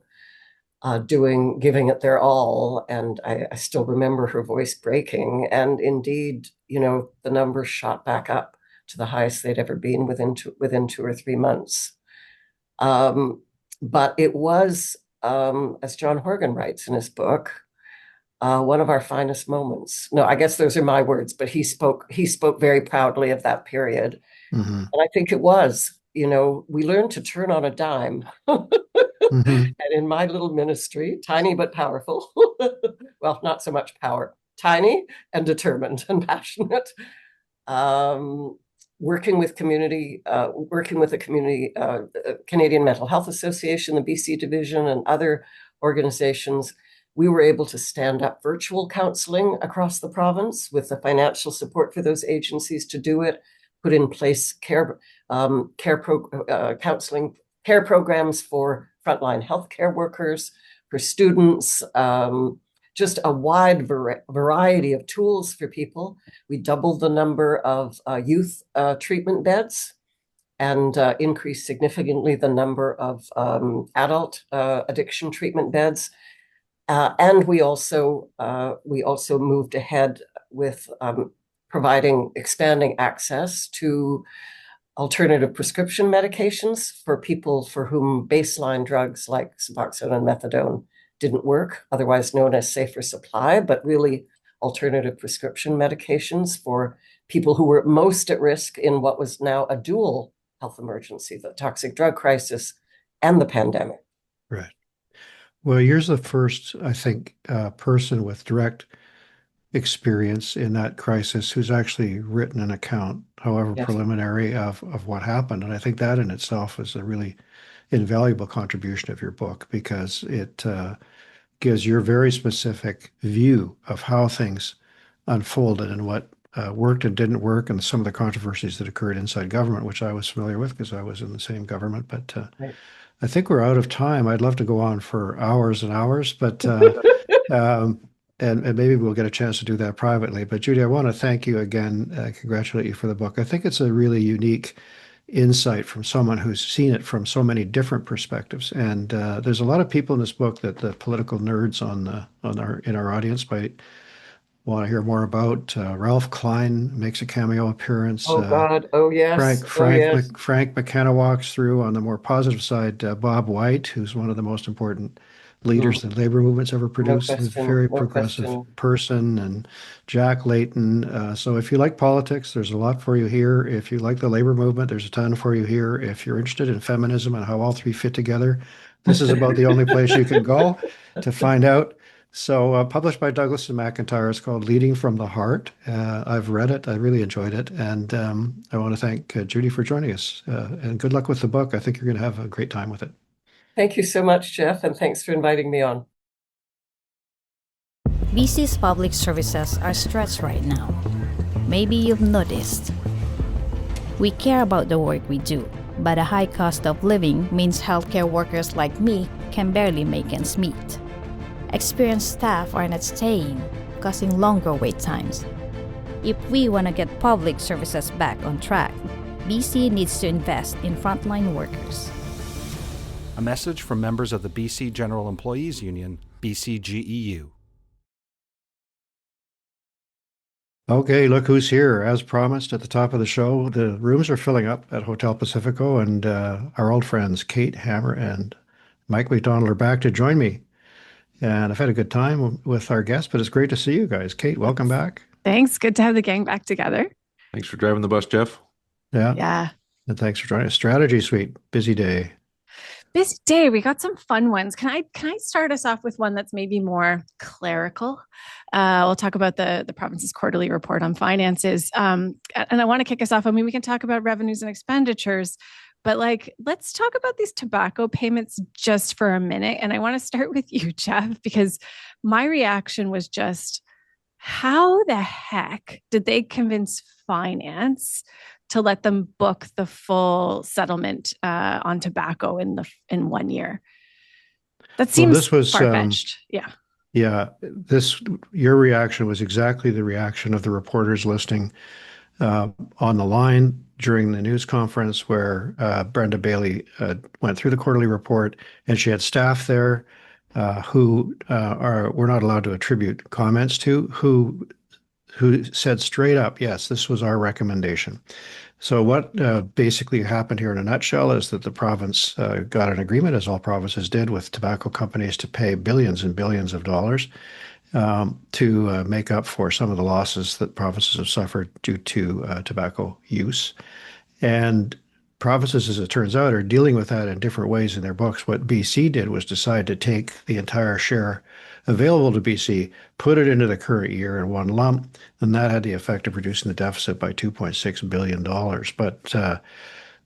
giving it their all. And I still remember her voice breaking. And indeed, the numbers shot back up to the highest they'd ever been within 2 or 3 months. But it was, as John Horgan writes in his book, one of our finest moments. No, I guess those are my words, but he spoke very proudly of that period. Mm-hmm. And I think it was, we learned to turn on a dime. Mm-hmm. And in my little ministry, tiny but powerful, well, not so much power, tiny and determined and passionate, working with the community, Canadian Mental Health Association, the BC Division, and other organizations, we were able to stand up virtual counseling across the province with the financial support for those agencies to do it, put in place counseling care programs for frontline healthcare workers, for students, just a wide variety of tools for people. We doubled the number of youth treatment beds, and increased significantly the number of adult addiction treatment beds. And we also moved ahead with expanding access to alternative prescription medications for people for whom baseline drugs like Suboxone and methadone didn't work, otherwise known as safer supply, but really alternative prescription medications for people who were most at risk in what was now a dual health emergency, the toxic drug crisis and the pandemic. Right. Well, you're the first, I think, person with direct experience in that crisis who's actually written an account, however Yes. preliminary, of what happened. And I think that in itself is a really invaluable contribution of your book because it gives your very specific view of how things unfolded and what worked and didn't work, and some of the controversies that occurred inside government, which I was familiar with because I was in the same government. But Right. I think we're out of time. I'd love to go on for hours and hours, but um, and maybe we'll get a chance to do that privately. But Judy, I want to thank you again, congratulate you for the book. I think it's a really unique insight from someone who's seen it from so many different perspectives. And there's a lot of people in this book that the political nerds in our audience might want to hear more about. Ralph Klein makes a cameo appearance. Oh God. Oh yes. Oh yes. Frank McKenna walks through. On the more positive side, Bob White, who's one of the most important leaders Mm. the labor movement's ever No produced, a question. very No progressive question. person, and Jack Layton. So if you like politics, there's a lot for you here. If you like the labor movement, there's a ton for you here. If you're interested in feminism and how all three fit together, this is about the only place you can go to find out. So, published by Douglas and McIntyre, it's called Leading from the Heart. I've read it. I really enjoyed it. And I want to thank Judy for joining us. And good luck with the book. I think you're going to have a great time with it. Thank you so much, Geoff, and thanks for inviting me on. BC's public services are stretched right now. Maybe you've noticed. We care about the work we do, but a high cost of living means healthcare workers like me can barely make ends meet. Experienced staff are not staying, causing longer wait times. If we want to get public services back on track, BC needs to invest in frontline workers. A message from members of the BC General Employees Union, BCGEU. Okay, look who's here. As promised at the top of the show, the rooms are filling up at Hotel Pacifico, and our old friends Kate Hammer and Mike McDonald are back to join me. And I've had a good time with our guests, but it's great to see you guys. Kate, welcome back. Thanks. Good to have the gang back together. Thanks for driving the bus, Geoff. Yeah. Yeah. And thanks for joining us. Strategy Suite, busy day. Busy day. We got some fun ones. Can I start us off with one that's maybe more clerical? We'll talk about the province's quarterly report on finances. And I want to kick us off. I mean, we can talk about revenues and expenditures, but let's talk about these tobacco payments just for a minute. And I want to start with you, Geoff, because my reaction was just, how the heck did they convince finance to let them book the full settlement on tobacco in 1 year? That seems this was far-fetched. Yeah, your reaction was exactly the reaction of the reporters listing on the line during the news conference where Brenda Bailey went through the quarterly report, and she had staff there who were not allowed to attribute comments to, who said straight up, yes, this was our recommendation. So what basically happened here in a nutshell is that the province got an agreement, as all provinces did, with tobacco companies to pay billions and billions of dollars to make up for some of the losses that provinces have suffered due to tobacco use. And provinces, as it turns out, are dealing with that in different ways in their books. What BC did was decide to take the entire share available to BC, put it into the current year in one lump, and that had the effect of reducing the deficit by $2.6 billion. But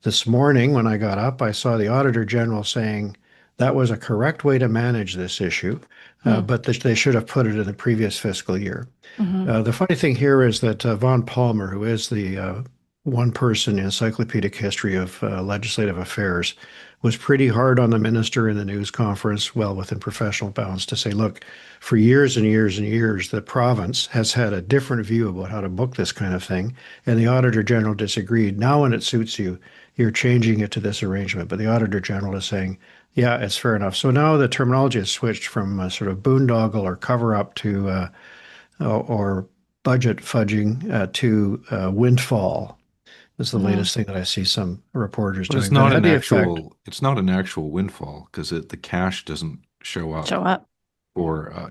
this morning, when I got up, I saw the Auditor General saying that was a correct way to manage this issue, but they should have put it in the previous fiscal year. The funny thing here is that Vaughn Palmer, who is the one-person encyclopedic history of legislative affairs, was pretty hard on the minister in the news conference, well within professional bounds, to say, look, for years and years and years, the province has had a different view about how to book this kind of thing, and the Auditor General disagreed. Now when it suits you, you're changing it to this arrangement. But the Auditor General is saying, yeah, it's fair enough. So now the terminology has switched from sort of boondoggle or cover-up to or budget fudging to windfall. Is the latest thing that I see some reporters But doing. it's not But it an had the effect. it's not an actual windfall because the cash doesn't show up. Or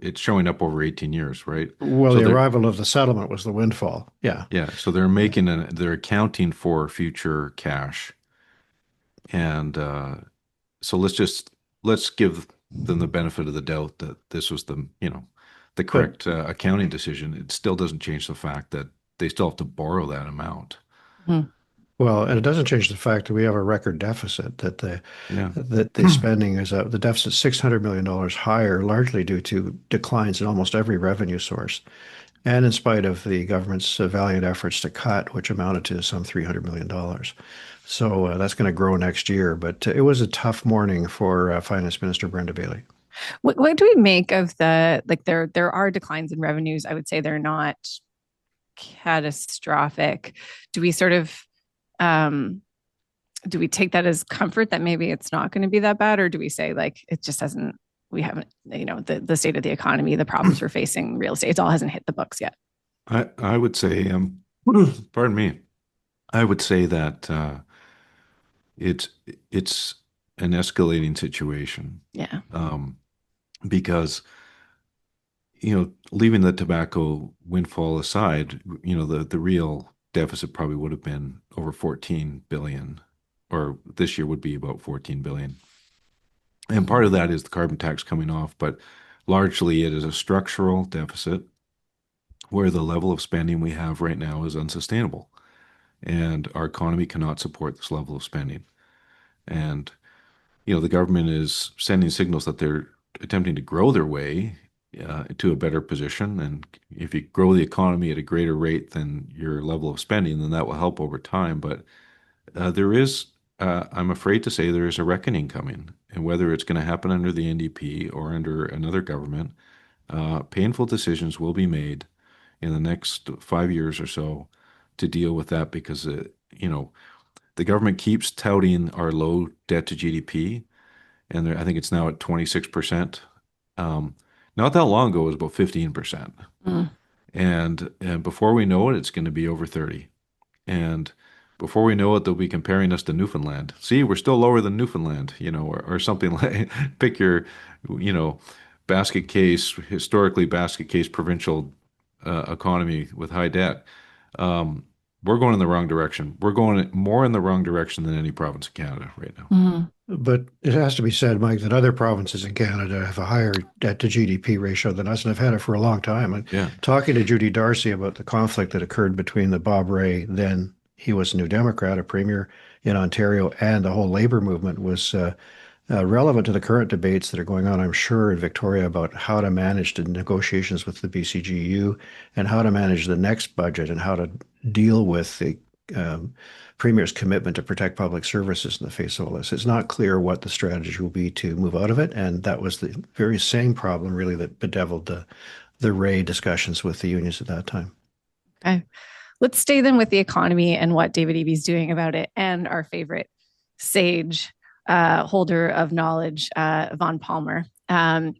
it's showing up over 18 years, right? Well, So the they're- arrival of the settlement was the windfall. Yeah. Yeah, so they're they're accounting for future cash, and let's give them the benefit of the doubt that this was the correct accounting decision, it still doesn't change the fact that they still have to borrow that amount. Well, and it doesn't change the fact that we have a record deficit, that the Yeah. spending is the deficit $600 million higher, largely due to declines in almost every revenue source. And in spite of the government's valiant efforts to cut, which amounted to some $300 million. So that's going to grow next year. But it was a tough morning for Finance Minister Brenda Bailey. What do we make of there are declines in revenues? I would say they're not catastrophic. Do we sort of do we take that as comfort that maybe it's not going to be that bad, or do we say like it just hasn't? We haven't, the state of the economy, the problems we're facing, real estate, it all hasn't hit the books yet. I would say, pardon me, I would say that it's an escalating situation. Yeah. Because leaving the tobacco windfall aside, the real deficit probably would have been over 14 billion, or this year would be about 14 billion. And part of that is the carbon tax coming off, but largely it is a structural deficit where the level of spending we have right now is unsustainable. And our economy cannot support this level of spending. And, the government is sending signals that they're attempting to grow their way to a better position. And if you grow the economy at a greater rate than your level of spending, then that will help over time. But there is, I'm afraid to say, there is a reckoning coming. And whether it's going to happen under the NDP or under another government, painful decisions will be made in the next 5 years or so to deal with that, because, the government keeps touting our low debt to GDP, and I think it's now at 26%. Not that long ago, it was about 15%. And before we know it, it's going to be over 30. And before we know it, they'll be comparing us to Newfoundland. See, we're still lower than Newfoundland, or something like, pick your, basket case, historically basket case provincial economy with high debt. We're going in the wrong direction. We're going more in the wrong direction than any province in Canada right now. But it has to be said, Mike, that other provinces in Canada have a higher debt to GDP ratio than us and have had it for a long time. And talking to Judy Darcy about the conflict that occurred between the Bob Rae, then he was a New Democrat, a premier in Ontario, and the whole labor movement was relevant to the current debates that are going on, I'm sure, in Victoria about how to manage the negotiations with the BCGEU and how to manage the next budget and how to deal with the Premier's commitment to protect public services in the face of all this. It's not clear what the strategy will be to move out of it, and that was the very same problem, really, that bedeviled the Rae discussions with the unions at that time. Okay. Let's stay then with the economy and what David Eby is doing about it, and our favorite sage, holder of knowledge, Vaughn Palmer. And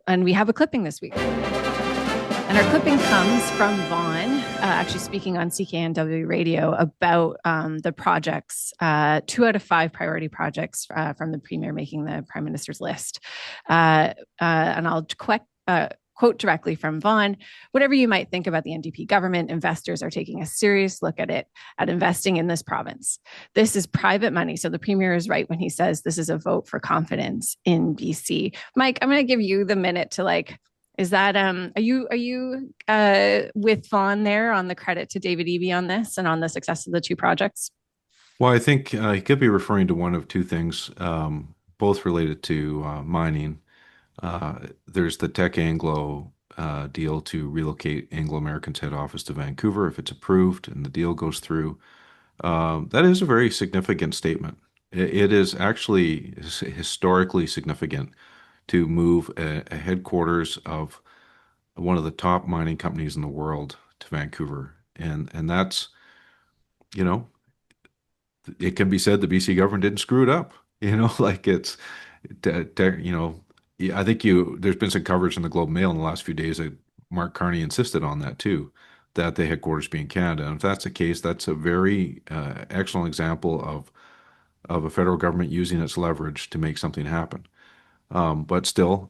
we have a clipping this week. And our clipping comes from Vaughn, actually speaking on CKNW radio about the projects, 2 out of 5 priority projects from the Premier making the Prime Minister's list. And I'll quote directly from Vaughn: "Whatever you might think about the NDP government, investors are taking a serious look at investing in this province. This is private money." So the Premier is right when he says this is a vote for confidence in BC. Mike, I'm going to give you the minute to is that, are you with Vaughn there on the credit to David Eby on this and on the success of the 2 projects? Well, I think he could be referring to one of 2 things, both related to mining. There's the Tech Anglo deal to relocate Anglo American's head office to Vancouver if it's approved and the deal goes through. That is a very significant statement. It is actually historically significant to move a headquarters of one of the top mining companies in the world to Vancouver. And that's, it can be said the BC government didn't screw it up. I think there's been some coverage in the Globe and Mail in the last few days that Mark Carney insisted on that too, that the headquarters be in Canada. And if that's the case, that's a very excellent example of a federal government using its leverage to make something happen. But still,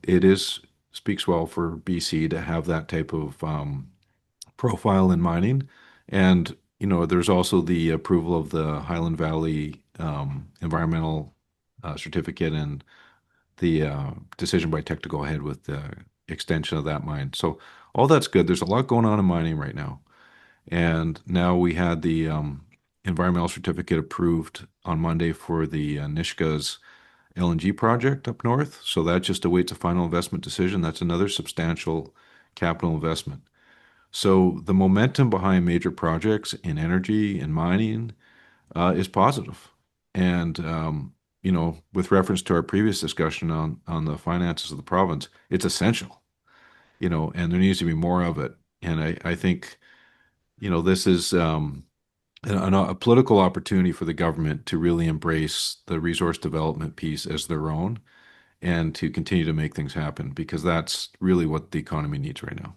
speaks well for BC to have that type of profile in mining. And, there's also the approval of the Highland Valley environmental certificate and the decision by Tech to go ahead with the extension of that mine. So all that's good. There's a lot going on in mining right now. And now we had the environmental certificate approved on Monday for the Nishka's LNG project up north. So that just awaits a final investment decision. That's another substantial capital investment. So the momentum behind major projects in energy and mining is positive. And, with reference to our previous discussion on the finances of the province, it's essential, and there needs to be more of it. And I think, this is a political opportunity for the government to really embrace the resource development piece as their own and to continue to make things happen, because that's really what the economy needs right now.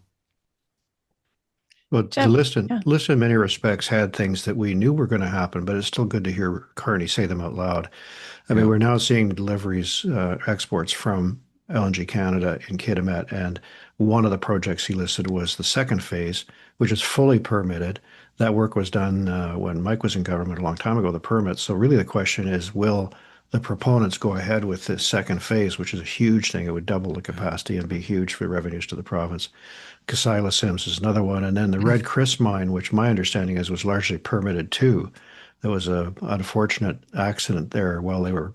Well, Geoff, the list yeah. in many respects had things that we knew were going to happen, but it's still good to hear Carney say them out loud. I mean, Yeah. we're now seeing deliveries, exports from LNG Canada in Kitimat, and one of the projects he listed was the second phase, which is fully permitted. That work was done when Mike was in government a long time ago, the permits. So really the question is, will the proponents go ahead with this second phase, which is a huge thing? It would double the capacity and be huge for revenues to the province. Casilla Sims is another one. And then the Red Chris mine, which my understanding is was largely permitted too. There was an unfortunate accident there while they were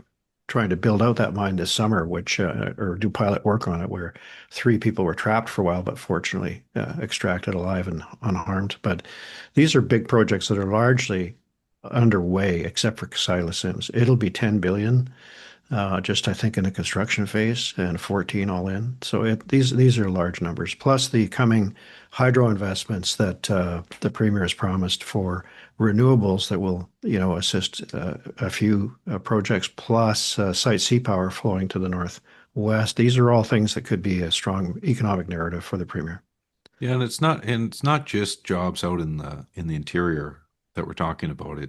trying to build out that mine this summer, which or do pilot work on it, where 3 people were trapped for a while, but fortunately extracted alive and unharmed. But these are big projects that are largely underway, except for Casilla Sims. It'll be 10 billion. Just I think in the construction phase, and 14 all in. So these are large numbers. Plus the coming hydro investments that the premier has promised for renewables that will assist a few projects, plus Site Sea Power flowing to the northwest. These are all things that could be a strong economic narrative for the premier. Yeah, and it's not just jobs out in the interior that we're talking about.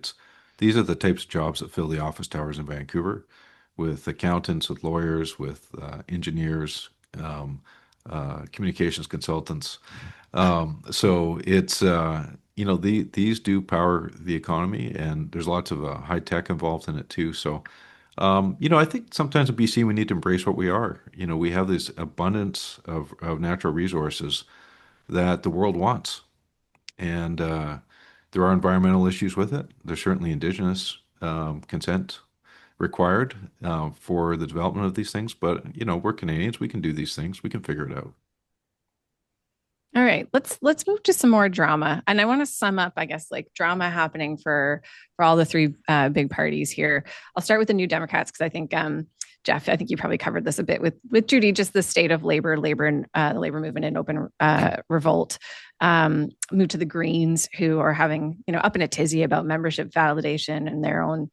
These are the types of jobs that fill the office towers in Vancouver, with accountants, with lawyers, with engineers, communications consultants. So it's these do power the economy, and there's lots of high tech involved in it too. So I think sometimes in BC we need to embrace what we are. We have this abundance of natural resources that the world wants, and there are environmental issues with it. There's certainly Indigenous consent required for the development of these things, but we're Canadians. We can do these things. We can figure it out. All right, let's move to some more drama, and I want to sum up, I guess, like drama happening for all the 3 big parties here. I'll start with the New Democrats because I think Geoff, I think you probably covered this a bit with Judy, just the state of labor and the labor movement and open revolt. Move to the Greens, who are having up in a tizzy about membership validation and their own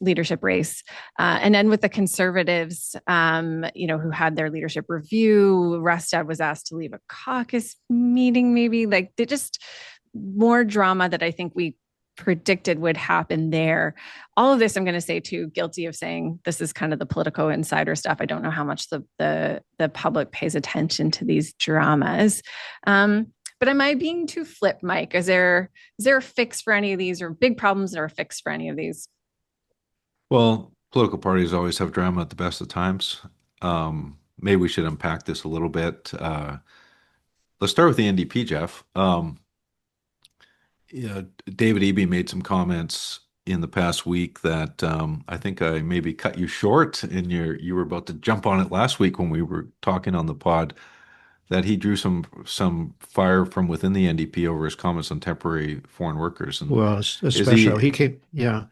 leadership race. And then with the Conservatives, who had their leadership review, Restad was asked to leave a caucus meeting, maybe like they just more drama that I think we predicted would happen there. All of this, I'm going to say too, guilty of saying this is kind of the Politico insider stuff. I don't know how much the public pays attention to these dramas. But am I being too flip, Mike? Is there a fix for any of these, or big problems that are a fix for any of these? Well, political parties always have drama at the best of times. Maybe we should unpack this a little bit. Let's start with the NDP, Geoff. David Eby made some comments in the past week that I think I maybe cut you short, and you were about to jump on it last week when we were talking on the pod, that he drew some fire from within the NDP over his comments on temporary foreign workers. And well, especially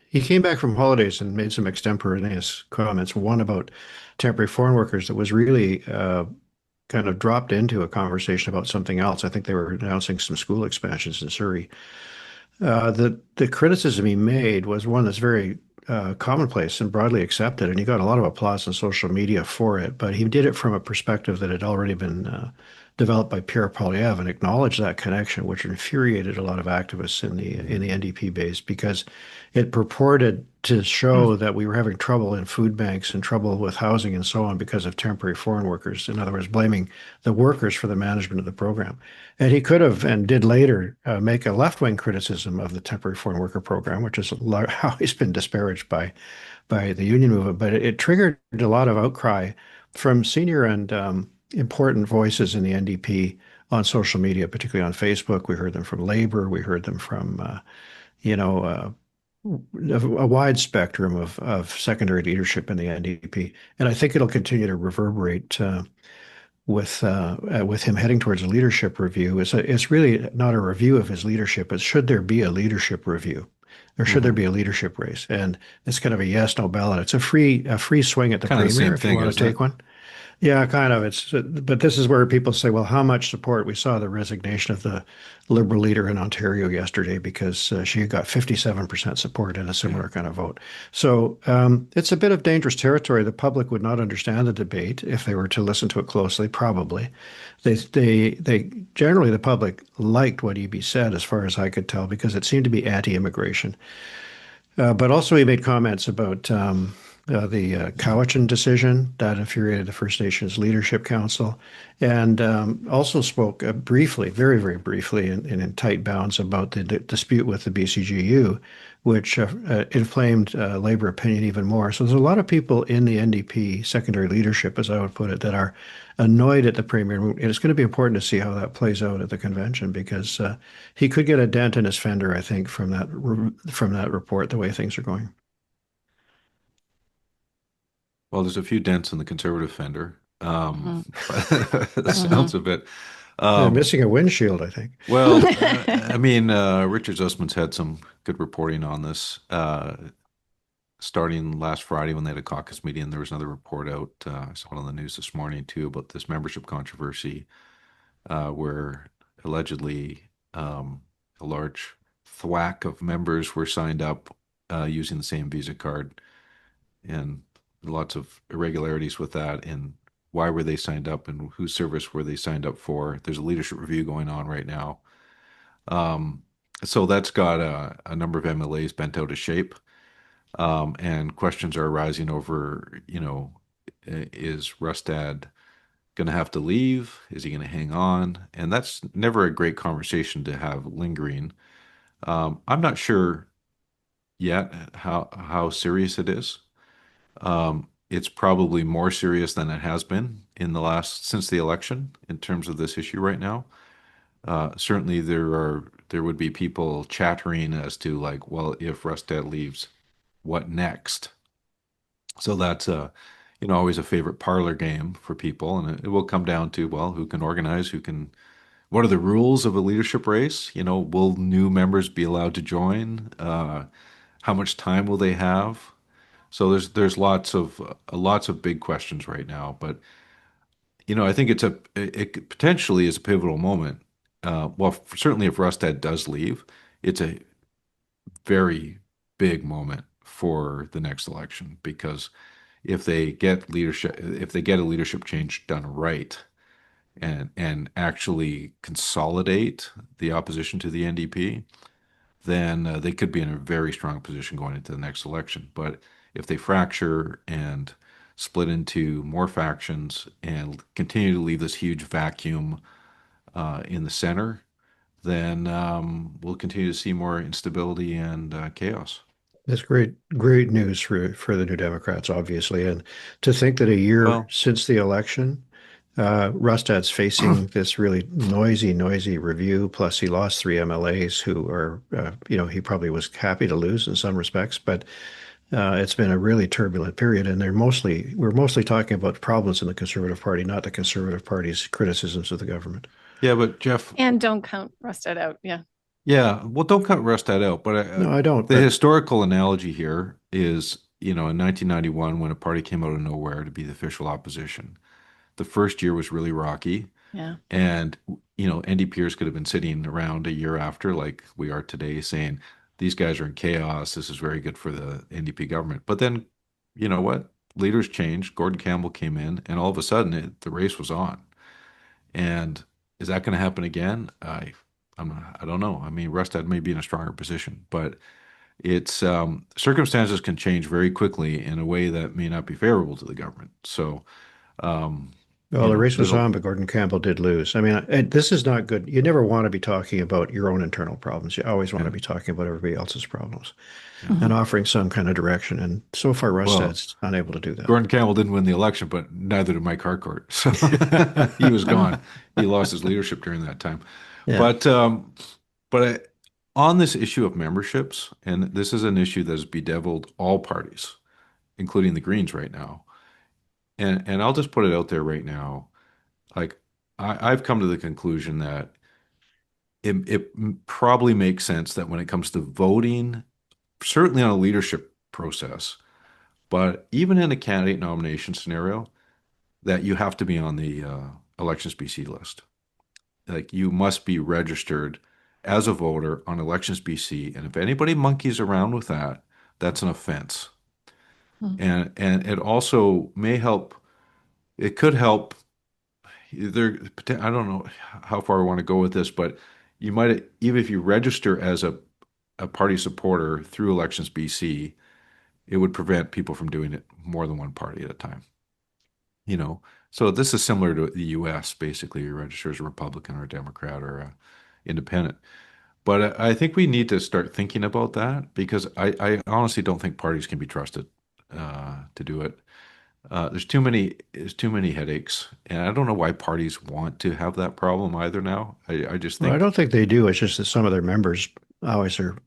he came back from holidays and made some extemporaneous comments. One about temporary foreign workers that was really kind of dropped into a conversation about something else. I think they were announcing some school expansions in Surrey. The criticism he made was one that's very commonplace and broadly accepted, and he got a lot of applause on social media for it. But he did it from a perspective that had already been developed by Pierre Poilievre, and acknowledged that connection, which infuriated a lot of activists in the NDP base, because it purported to show that we were having trouble in food banks and trouble with housing and so on because of temporary foreign workers. In other words, blaming the workers for the management of the program. And he could have, and did later, make a left-wing criticism of the temporary foreign worker program, which has always been disparaged by the union movement. But it triggered a lot of outcry from senior and important voices in the NDP on social media, particularly on Facebook. We heard them from Labour. We heard them from, you know, a wide spectrum of secondary leadership in the NDP. And I think it'll continue to reverberate with him heading towards a leadership review. It's really not a review of his leadership. It's should there be a leadership review, or should there be a leadership race? And it's kind of a yes no ballot. It's a free swing at the Kind of the premier same if you thing, want to isn't it? take one. Yeah, kind of. But this is where people say, well, how much support? We saw the resignation of the Liberal leader in Ontario yesterday because she got 57% support in a similar kind of vote. So it's a bit of dangerous territory. The public would not understand the debate if they were to listen to it closely, probably. They generally, the public liked what Eby said, as far as I could tell, because it seemed to be anti-immigration. But also he made comments about the Cowichan decision that infuriated the First Nations Leadership Council, and also spoke briefly, very, very briefly, in tight bounds about the dispute with the BCGU, which inflamed Labour opinion even more. So there's a lot of people in the NDP secondary leadership, as I would put it, that are annoyed at the Premier. And it's going to be important to see how that plays out at the convention, because he could get a dent in his fender, I think, from that report, the way things are going. Well, there's a few dents in the Conservative fender. That sounds a bit. They're missing a windshield, I think. Well, I mean, Richard Zussman's had some good reporting on this. Starting last Friday when they had a caucus meeting, and there was another report out. I saw it on the news this morning too about this membership controversy, where allegedly a large thwack of members were signed up using the same Visa card, and lots of irregularities with that. And why were they signed up, and whose service were they signed up for? There's a leadership review going on right now. So that's got a number of MLAs bent out of shape. And questions are arising over, is Rustad going to have to leave? Is he going to hang on? And that's never a great conversation to have lingering. I'm not sure yet how serious it is. It's probably more serious than it has been since the election in terms of this issue right now. Certainly there would be people chattering as to, like, well, if Rustad leaves, what next? So that's always a favorite parlor game for people, and it will come down to, well, who can organize, what are the rules of a leadership race? Will new members be allowed to join? How much time will they have? So there's lots of big questions right now, but I think it potentially is a pivotal moment. Well, certainly if Rustad does leave, it's a very big moment for the next election, because if they get a leadership change done right, and actually consolidate the opposition to the NDP, then they could be in a very strong position going into the next election. But if they fracture and split into more factions and continue to leave this huge vacuum in the center, then we'll continue to see more instability and chaos. That's great news for the New Democrats, obviously. And to think that a year since the election, Rustad's facing this really noisy review. Plus, he lost 3 MLAs who are, he probably was happy to lose in some respects, but it's been a really turbulent period. And we're mostly talking about problems in the Conservative Party, not the Conservative Party's criticisms of the government. Yeah, but Geoff. And don't count Rustad out. Yeah. Yeah, well, don't cut Rustad out, but no, I don't. The historical analogy here is, in 1991, when a party came out of nowhere to be the official opposition, the first year was really rocky. Yeah. And, NDPers could have been sitting around a year after, like we are today, saying, these guys are in chaos. This is very good for the NDP government. But then, you know what? Leaders changed. Gordon Campbell came in, and all of a sudden, the race was on. And is that going to happen again? I don't know. I mean, Rustad may be in a stronger position, but it's circumstances can change very quickly in a way that may not be favorable to the government. So Well, You the know, race was on, but Gordon Campbell did lose. I mean, this is not good. You never want to be talking about your own internal problems. You always want to yeah, be talking about everybody else's problems yeah. and Mhm. offering some kind of direction. And so far, Well, Rustad's unable to do that. Gordon Campbell didn't win the election, but neither did Mike Harcourt. So he was Mhm. gone. He lost his leadership during that time. Yeah. But on this issue of memberships, and this is an issue that has bedeviled all parties, including the Greens right now. And I'll just put it out there right now. Like I've come to the conclusion that it probably makes sense that when it comes to voting, certainly on a leadership process, but even in a candidate nomination scenario, that you have to be on the Elections BC list. Like you must be registered as a voter on Elections BC, and if anybody monkeys around with that, that's an offense. Mhm. And it also may help. It could help. There, I don't know how far I want to go with this, but you might even if you register as a party supporter through Elections BC, it would prevent people from doing it more than one party at a time. You know, so this is similar to the U.S. Basically, you register as a Republican or a Democrat or a independent. But I think we need to start thinking about that because I honestly don't think parties can be trusted to do it. There's too many headaches, and I don't know why parties want to have that problem either now. I just Well, I think, don't think they do. It's just that some of their members always are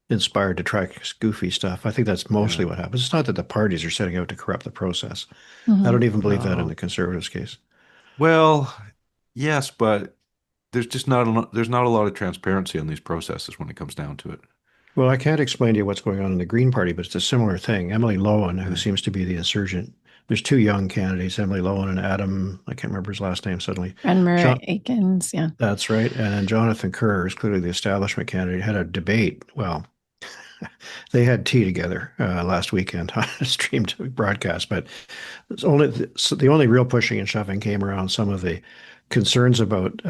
inspired to try goofy stuff. I think that's mostly yeah, what happens. It's not that the parties are setting out to corrupt the process. I Mhm. don't even believe that in no. the Conservatives' case. Well, yes, but there's not a lot of transparency on these processes when it comes down to it. Well, I can't explain to you what's going on in the Green Party, but it's a similar thing. Emily Lowen, who Yeah. seems to be the insurgent, there's two young candidates, Emily Lowen and Adam, I can't remember his last name suddenly. Renmer John, Aikens, yeah. that's right. And then Jonathan Kerr is clearly the establishment candidate, had a debate. Well, they had tea together last weekend on a streamed broadcast, but it's only so the only real pushing and shoving came around some of the concerns about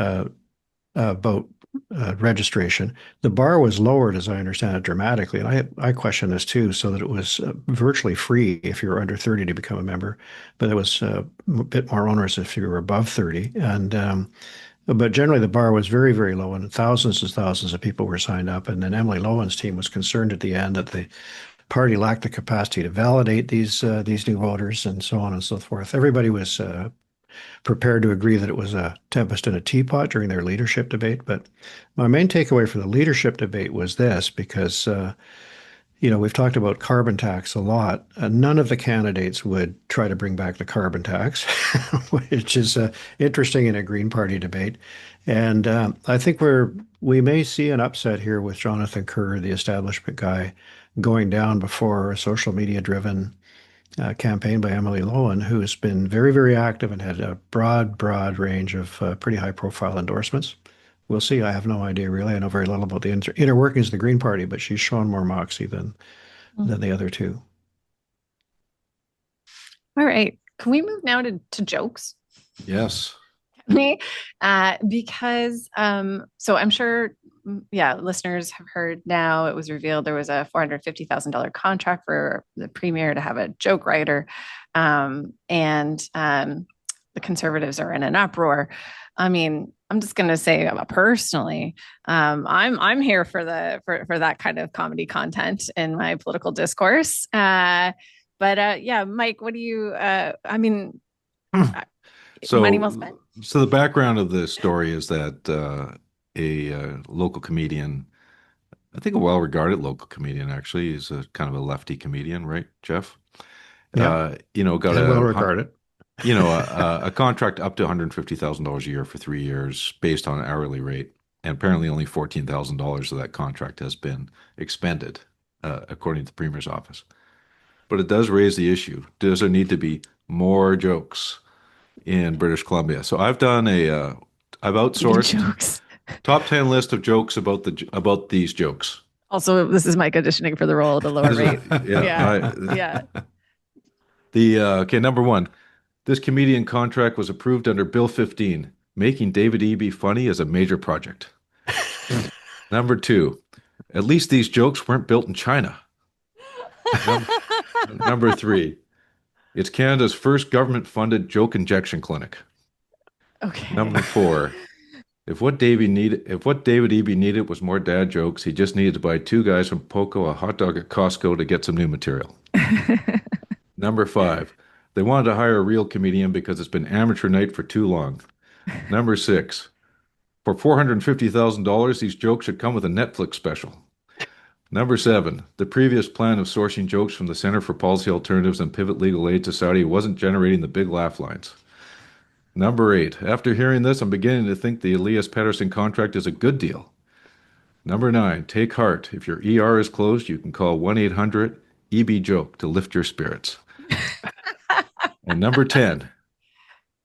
registration. The bar was lowered, as I understand it, dramatically, and I question this too, so that it was virtually free if you were under 30 to become a member, but it was a bit more onerous if you were above 30. And but generally, the bar was very, very low, and thousands of people were signed up. And then Emily Lowen's team was concerned at the end that the party lacked the capacity to validate these new voters, and so on and so forth. Everybody was prepared to agree that it was a tempest in a teapot during their leadership debate. But my main takeaway from the leadership debate was this, because we've talked about carbon tax a lot. None of the candidates would try to bring back the carbon tax, which is interesting in a Green Party debate. And I think we may see an upset here with Jonathan Kerr, the establishment guy, going down before a social media driven campaign by Emily Lowen, who has been very, very active and had a broad range of pretty high profile endorsements. We'll see. I have no idea really. I know very little about the inner workings of the Green Party, but she's shown more moxie than the other two. All right. Can we move now to jokes? Yes. Me? Because so I'm sure listeners have heard now it was revealed there was a $450,000 contract for the premier to have a joke writer. And the Conservatives are in an uproar. I mean, I'm just going to say personally, I'm here for that kind of comedy content in my political discourse. But Mike, what do you? I mean, money well spent. So the background of this story is that a local comedian, I think a well-regarded local comedian, actually, is a kind of a lefty comedian, right, Geoff? Yeah, Got and well regarded. a contract up to $150,000 a year for 3 years based on an hourly rate. And apparently only $14,000 of that contract has been expended, according to the Premier's office. But it does raise the issue. Does there need to be more jokes in British Columbia? So I've outsourced Jokes. top 10 list of jokes about these jokes. Also, this is Mike auditioning for the role at a lower rate. Yeah. Okay, number one. This comedian contract was approved under Bill 15. Making David Eby funny is a major project. Number two. At least these jokes weren't built in China. Number three. It's Canada's first government-funded joke injection clinic. Okay. Number 4. If what David Eby needed was more dad jokes, he just needed to buy 2 guys from Poco a hot dog at Costco to get some new material. Number 5. They wanted to hire a real comedian because it's been amateur night for too long. Number 6. For $450,000, these jokes should come with a Netflix special. Number 7. The previous plan of sourcing jokes from the Center for Policy Alternatives and Pivot Legal Aid Society wasn't generating the big laugh lines. Number 8. After hearing this, I'm beginning to think the Elias Pettersson contract is a good deal. Number 9. Take heart. If your ER is closed, you can call 1-800-EB-JOKE to lift your spirits. And number 10.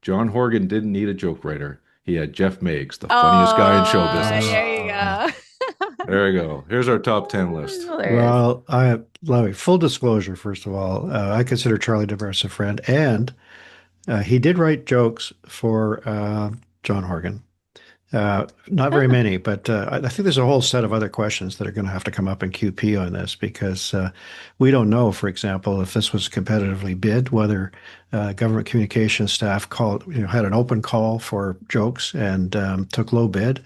John Horgan didn't need a joke writer. He had Jeff Meigs, the funniest guy in show business. There you go. There you go. Here's our top 10 list. Well, full disclosure, first of all, I consider Charlie DeMers a friend, and he did write jokes for John Horgan. Not very many, but I think there's a whole set of other questions that are going to have to come up in CUPE on this, because we don't know, for example, if this was competitively bid, whether government communications staff had an open call for jokes and took low bid,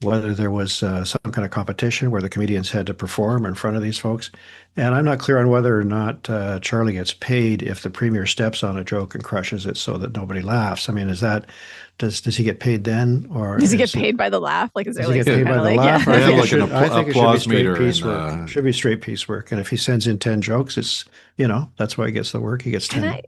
whether there was some kind of competition where the comedians had to perform in front of these folks. And I'm not clear on whether or not Charlie gets paid if the premier steps on a joke and crushes it so that nobody laughs. I mean, does he get paid then, or does he get paid by the laugh? Like, is there does he like get paid by the laugh? yeah. I think like an I think it should be applause straight meter piecework. Should be straight piecework. And if he sends in 10 jokes, it's that's why he gets the work. He gets 10.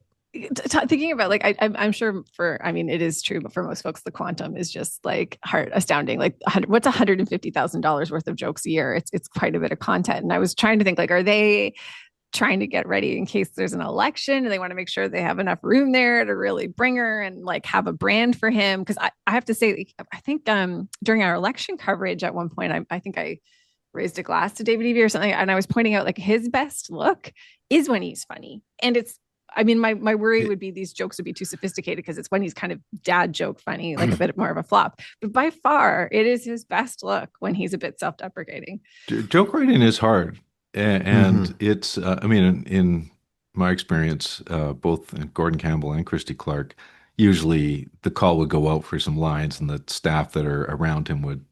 Thinking about, like, I'm sure it is true, but for most folks, the quantum is just like astounding. Like, what's $150,000 worth of jokes a year? It's quite a bit of content. And I was trying to think, like, are they trying to get ready in case there's an election and they want to make sure they have enough room there to really bring her and like have a brand for him? Because I have to say, I think during our election coverage at one point, I think I raised a glass to David Eby or something, and I was pointing out, like, his best look is when he's funny. And my worry would be these jokes would be too sophisticated because it's when he's kind of dad joke funny, like a bit more of a flop. But by far, it is his best look when he's a bit self-deprecating. Joke writing is hard. And it's, in my experience, both Gordon Campbell and Christy Clark, usually the call would go out for some lines and the staff that are around him would,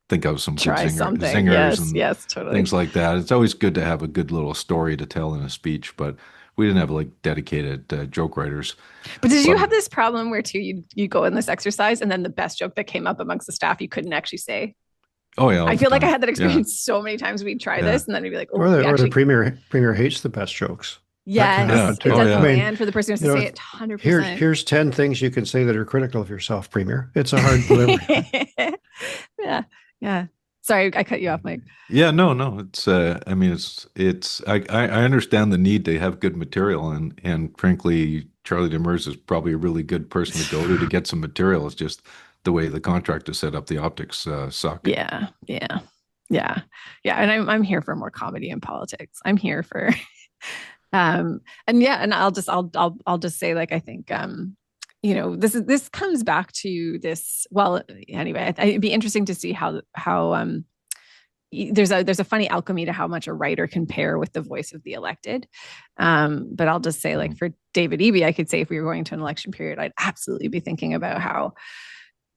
think of some good singers yes, totally. Things like that. It's always good to have a good little story to tell in a speech, but we didn't have like dedicated joke writers. But did you have this problem where too, you go in this exercise and then the best joke that came up amongst the staff, you couldn't actually say? Oh yeah. I feel like I had that experience so many times. We'd try this and then we'd be like, or the premier hates the best jokes. Yes, it doesn't land for the person who has to say it 100%. Here's 10 things you can say that are critical of yourself, Premier. It's a hard delivery. Yeah. Sorry, I cut you off, Mike. Yeah, no. It's I understand the need to have good material, and frankly, Charlie Demers is probably a really good person to go to get some material. It's just the way the contract is set up, the optics suck. Yeah. And I'm here for more comedy and politics. I'm here for, and I'll just say, like, I think, this comes back to this. Well, anyway, it'd be interesting to see how there's a funny alchemy to how much a writer can pair with the voice of the elected. But I'll just say, like, for David Eby, I could say if we were going to an election period, I'd absolutely be thinking about how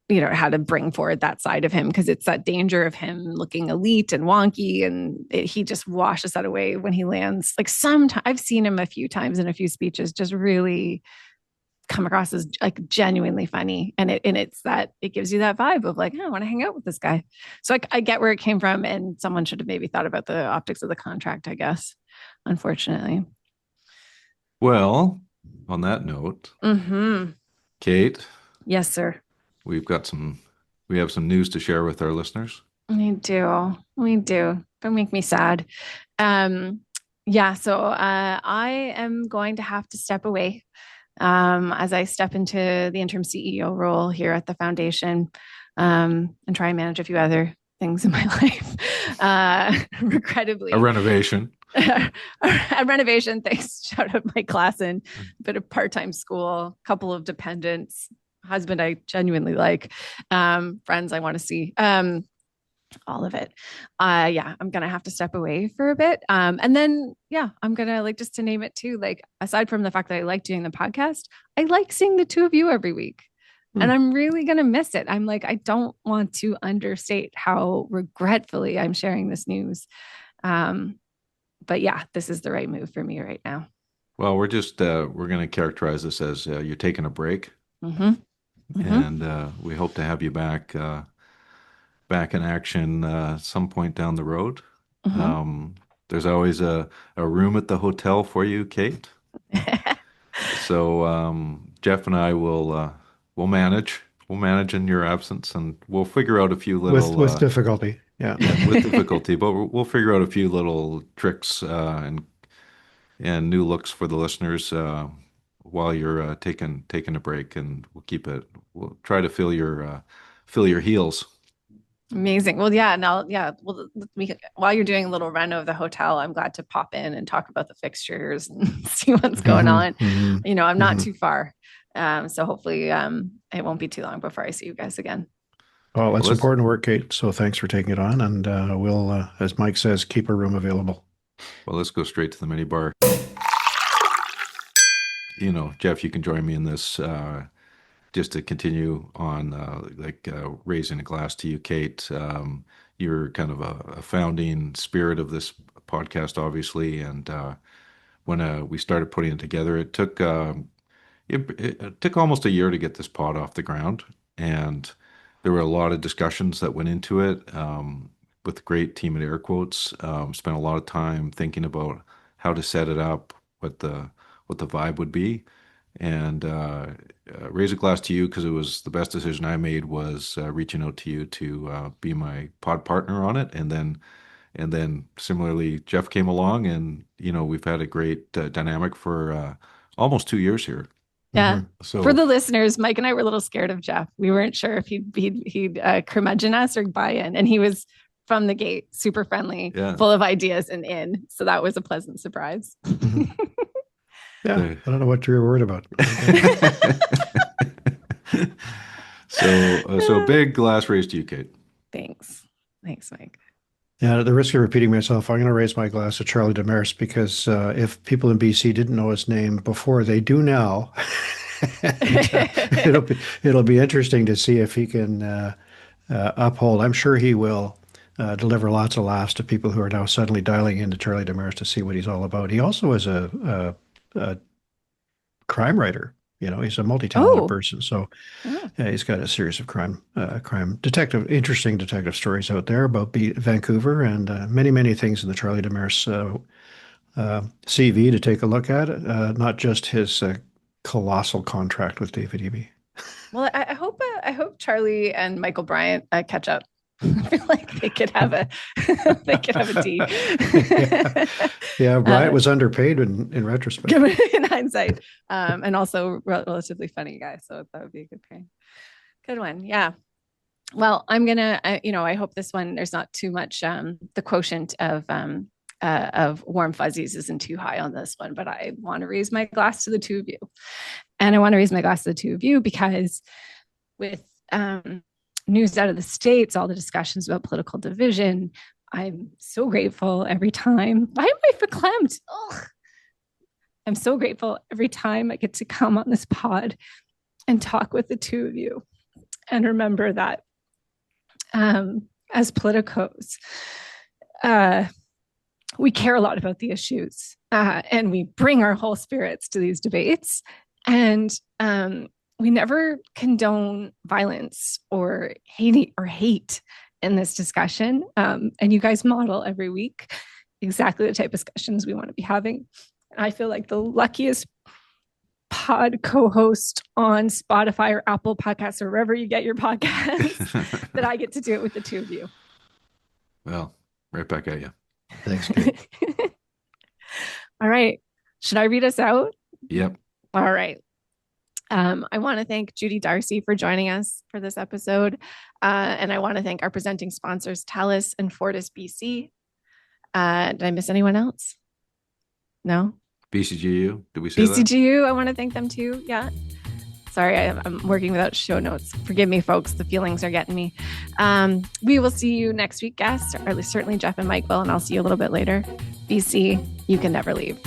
to bring forward that side of him, because it's that danger of him looking elite and wonky, and he just washes that away when he lands. Like, I've seen him a few times in a few speeches just really come across as like genuinely funny, and it's that it gives you that vibe of like, I want to hang out with this guy. So I get where it came from, and someone should have maybe thought about the optics of the contract, I guess, unfortunately. Well, on that note, Kate. Yes, sir. We have some news to share with our listeners. We do. Don't make me sad. So I am going to have to step away as I step into the interim CEO role here at the foundation, and try and manage a few other things in my life. Regrettably, a renovation. A renovation. Thanks. Shout out my class and a bit of part-time school, couple of dependents, husband I genuinely like, friends I want to see, all of it. I'm gonna have to step away for a bit, and then I'm gonna, like, just to name it too, like, aside from the fact that I like doing the podcast, I like seeing the two of you every week. And I'm really going to miss it. I'm like, I don't want to understate how regretfully I'm sharing this news. But yeah, this is the right move for me right now. Well, we're going to characterize this as you're taking a break. Mm-hmm. And we hope to have you back in action some point down the road. There's always a room at the hotel for you, Kate. So Geoff and I will we'll manage in your absence, and we'll figure out a few little with difficulty. Yeah, with difficulty, but we'll figure out a few little tricks and new looks for the listeners while you're taking a break, and we'll try to fill your heels. Amazing. Well, yeah. Now, well, while you're doing a little run of the hotel, I'm glad to pop in and talk about the fixtures and see what's going on. You know, I'm not too far. So hopefully it won't be too long before I see you guys again. Well, it's important work, Kate. So thanks for taking it on. And we'll, as Mike says, keep a room available. Well, let's go straight to the minibar. You know, Geoff, you can join me in this just to continue on, raising a glass to you, Kate. You're kind of a founding spirit of this podcast, obviously. And when we started putting it together, it took almost a year to get this pod off the ground. And there were a lot of discussions that went into it with a great team at air quotes. Spent a lot of time thinking about how to set it up, what the vibe would be. And raise a glass to you, because it was the best decision I made, was reaching out to you to be my pod partner on it. And then similarly, Geoff came along, and we've had a great dynamic for almost 2 years here. Yeah. So for the listeners, Mike and I were a little scared of Geoff. We weren't sure if he'd curmudgeon us or buy in, and he was from the gate super friendly, full of ideas and in. So that was a pleasant surprise. Yeah, I don't know what you're worried about. So big glass raised to you, Kate. Thanks, Mike. Yeah, at the risk of repeating myself, I'm going to raise my glass to Charlie Demers, because if people in BC didn't know his name before, they do now. It'll be interesting to see if he can uphold. I'm sure he will deliver lots of laughs to people who are now suddenly dialing into Charlie Demers to see what he's all about. He also is a crime writer. He's a multi-talented person. So he's got a series of crime interesting detective stories out there about Vancouver, and many, many things in the Charlie Demers CV to take a look at. Not just his colossal contract with David Eby. Well, I hope Charlie and Michael Bryant catch up. I feel like they could have a D. Yeah, Bryant was underpaid in retrospect. In hindsight, and also relatively funny guy. So that would be a good pairing. Good one. Yeah. Well, I'm gonna. I hope this one, there's not too much. The quotient of warm fuzzies isn't too high on this one, but I want to raise my glass to the two of you, and I want to raise my glass to the two of you because with news out of the States, all the discussions about political division, I'm so grateful every time. Why am I verklempt? Ugh. I'm so grateful every time I get to come on this pod and talk with the two of you and remember that as politicos, we care a lot about the issues and we bring our whole spirits to these debates. And we never condone violence or hate in this discussion. And you guys model every week exactly the type of discussions we want to be having. And I feel like the luckiest pod co-host on Spotify or Apple Podcasts or wherever you get your podcasts that I get to do it with the two of you. Well, right back at you. Thanks, Kate. All right. Should I read us out? Yep. All right. I want to thank Judy Darcy for joining us for this episode. And I want to thank our presenting sponsors, Talus and Fortis BC. Did I miss anyone else? No? BCGU, did we say that? BCGU, I want to thank them too. Yeah. Sorry, I'm working without show notes. Forgive me, folks. The feelings are getting me. We will see you next week, guests, or at least certainly Geoff and Mike will, and I'll see you a little bit later. BC, you can never leave.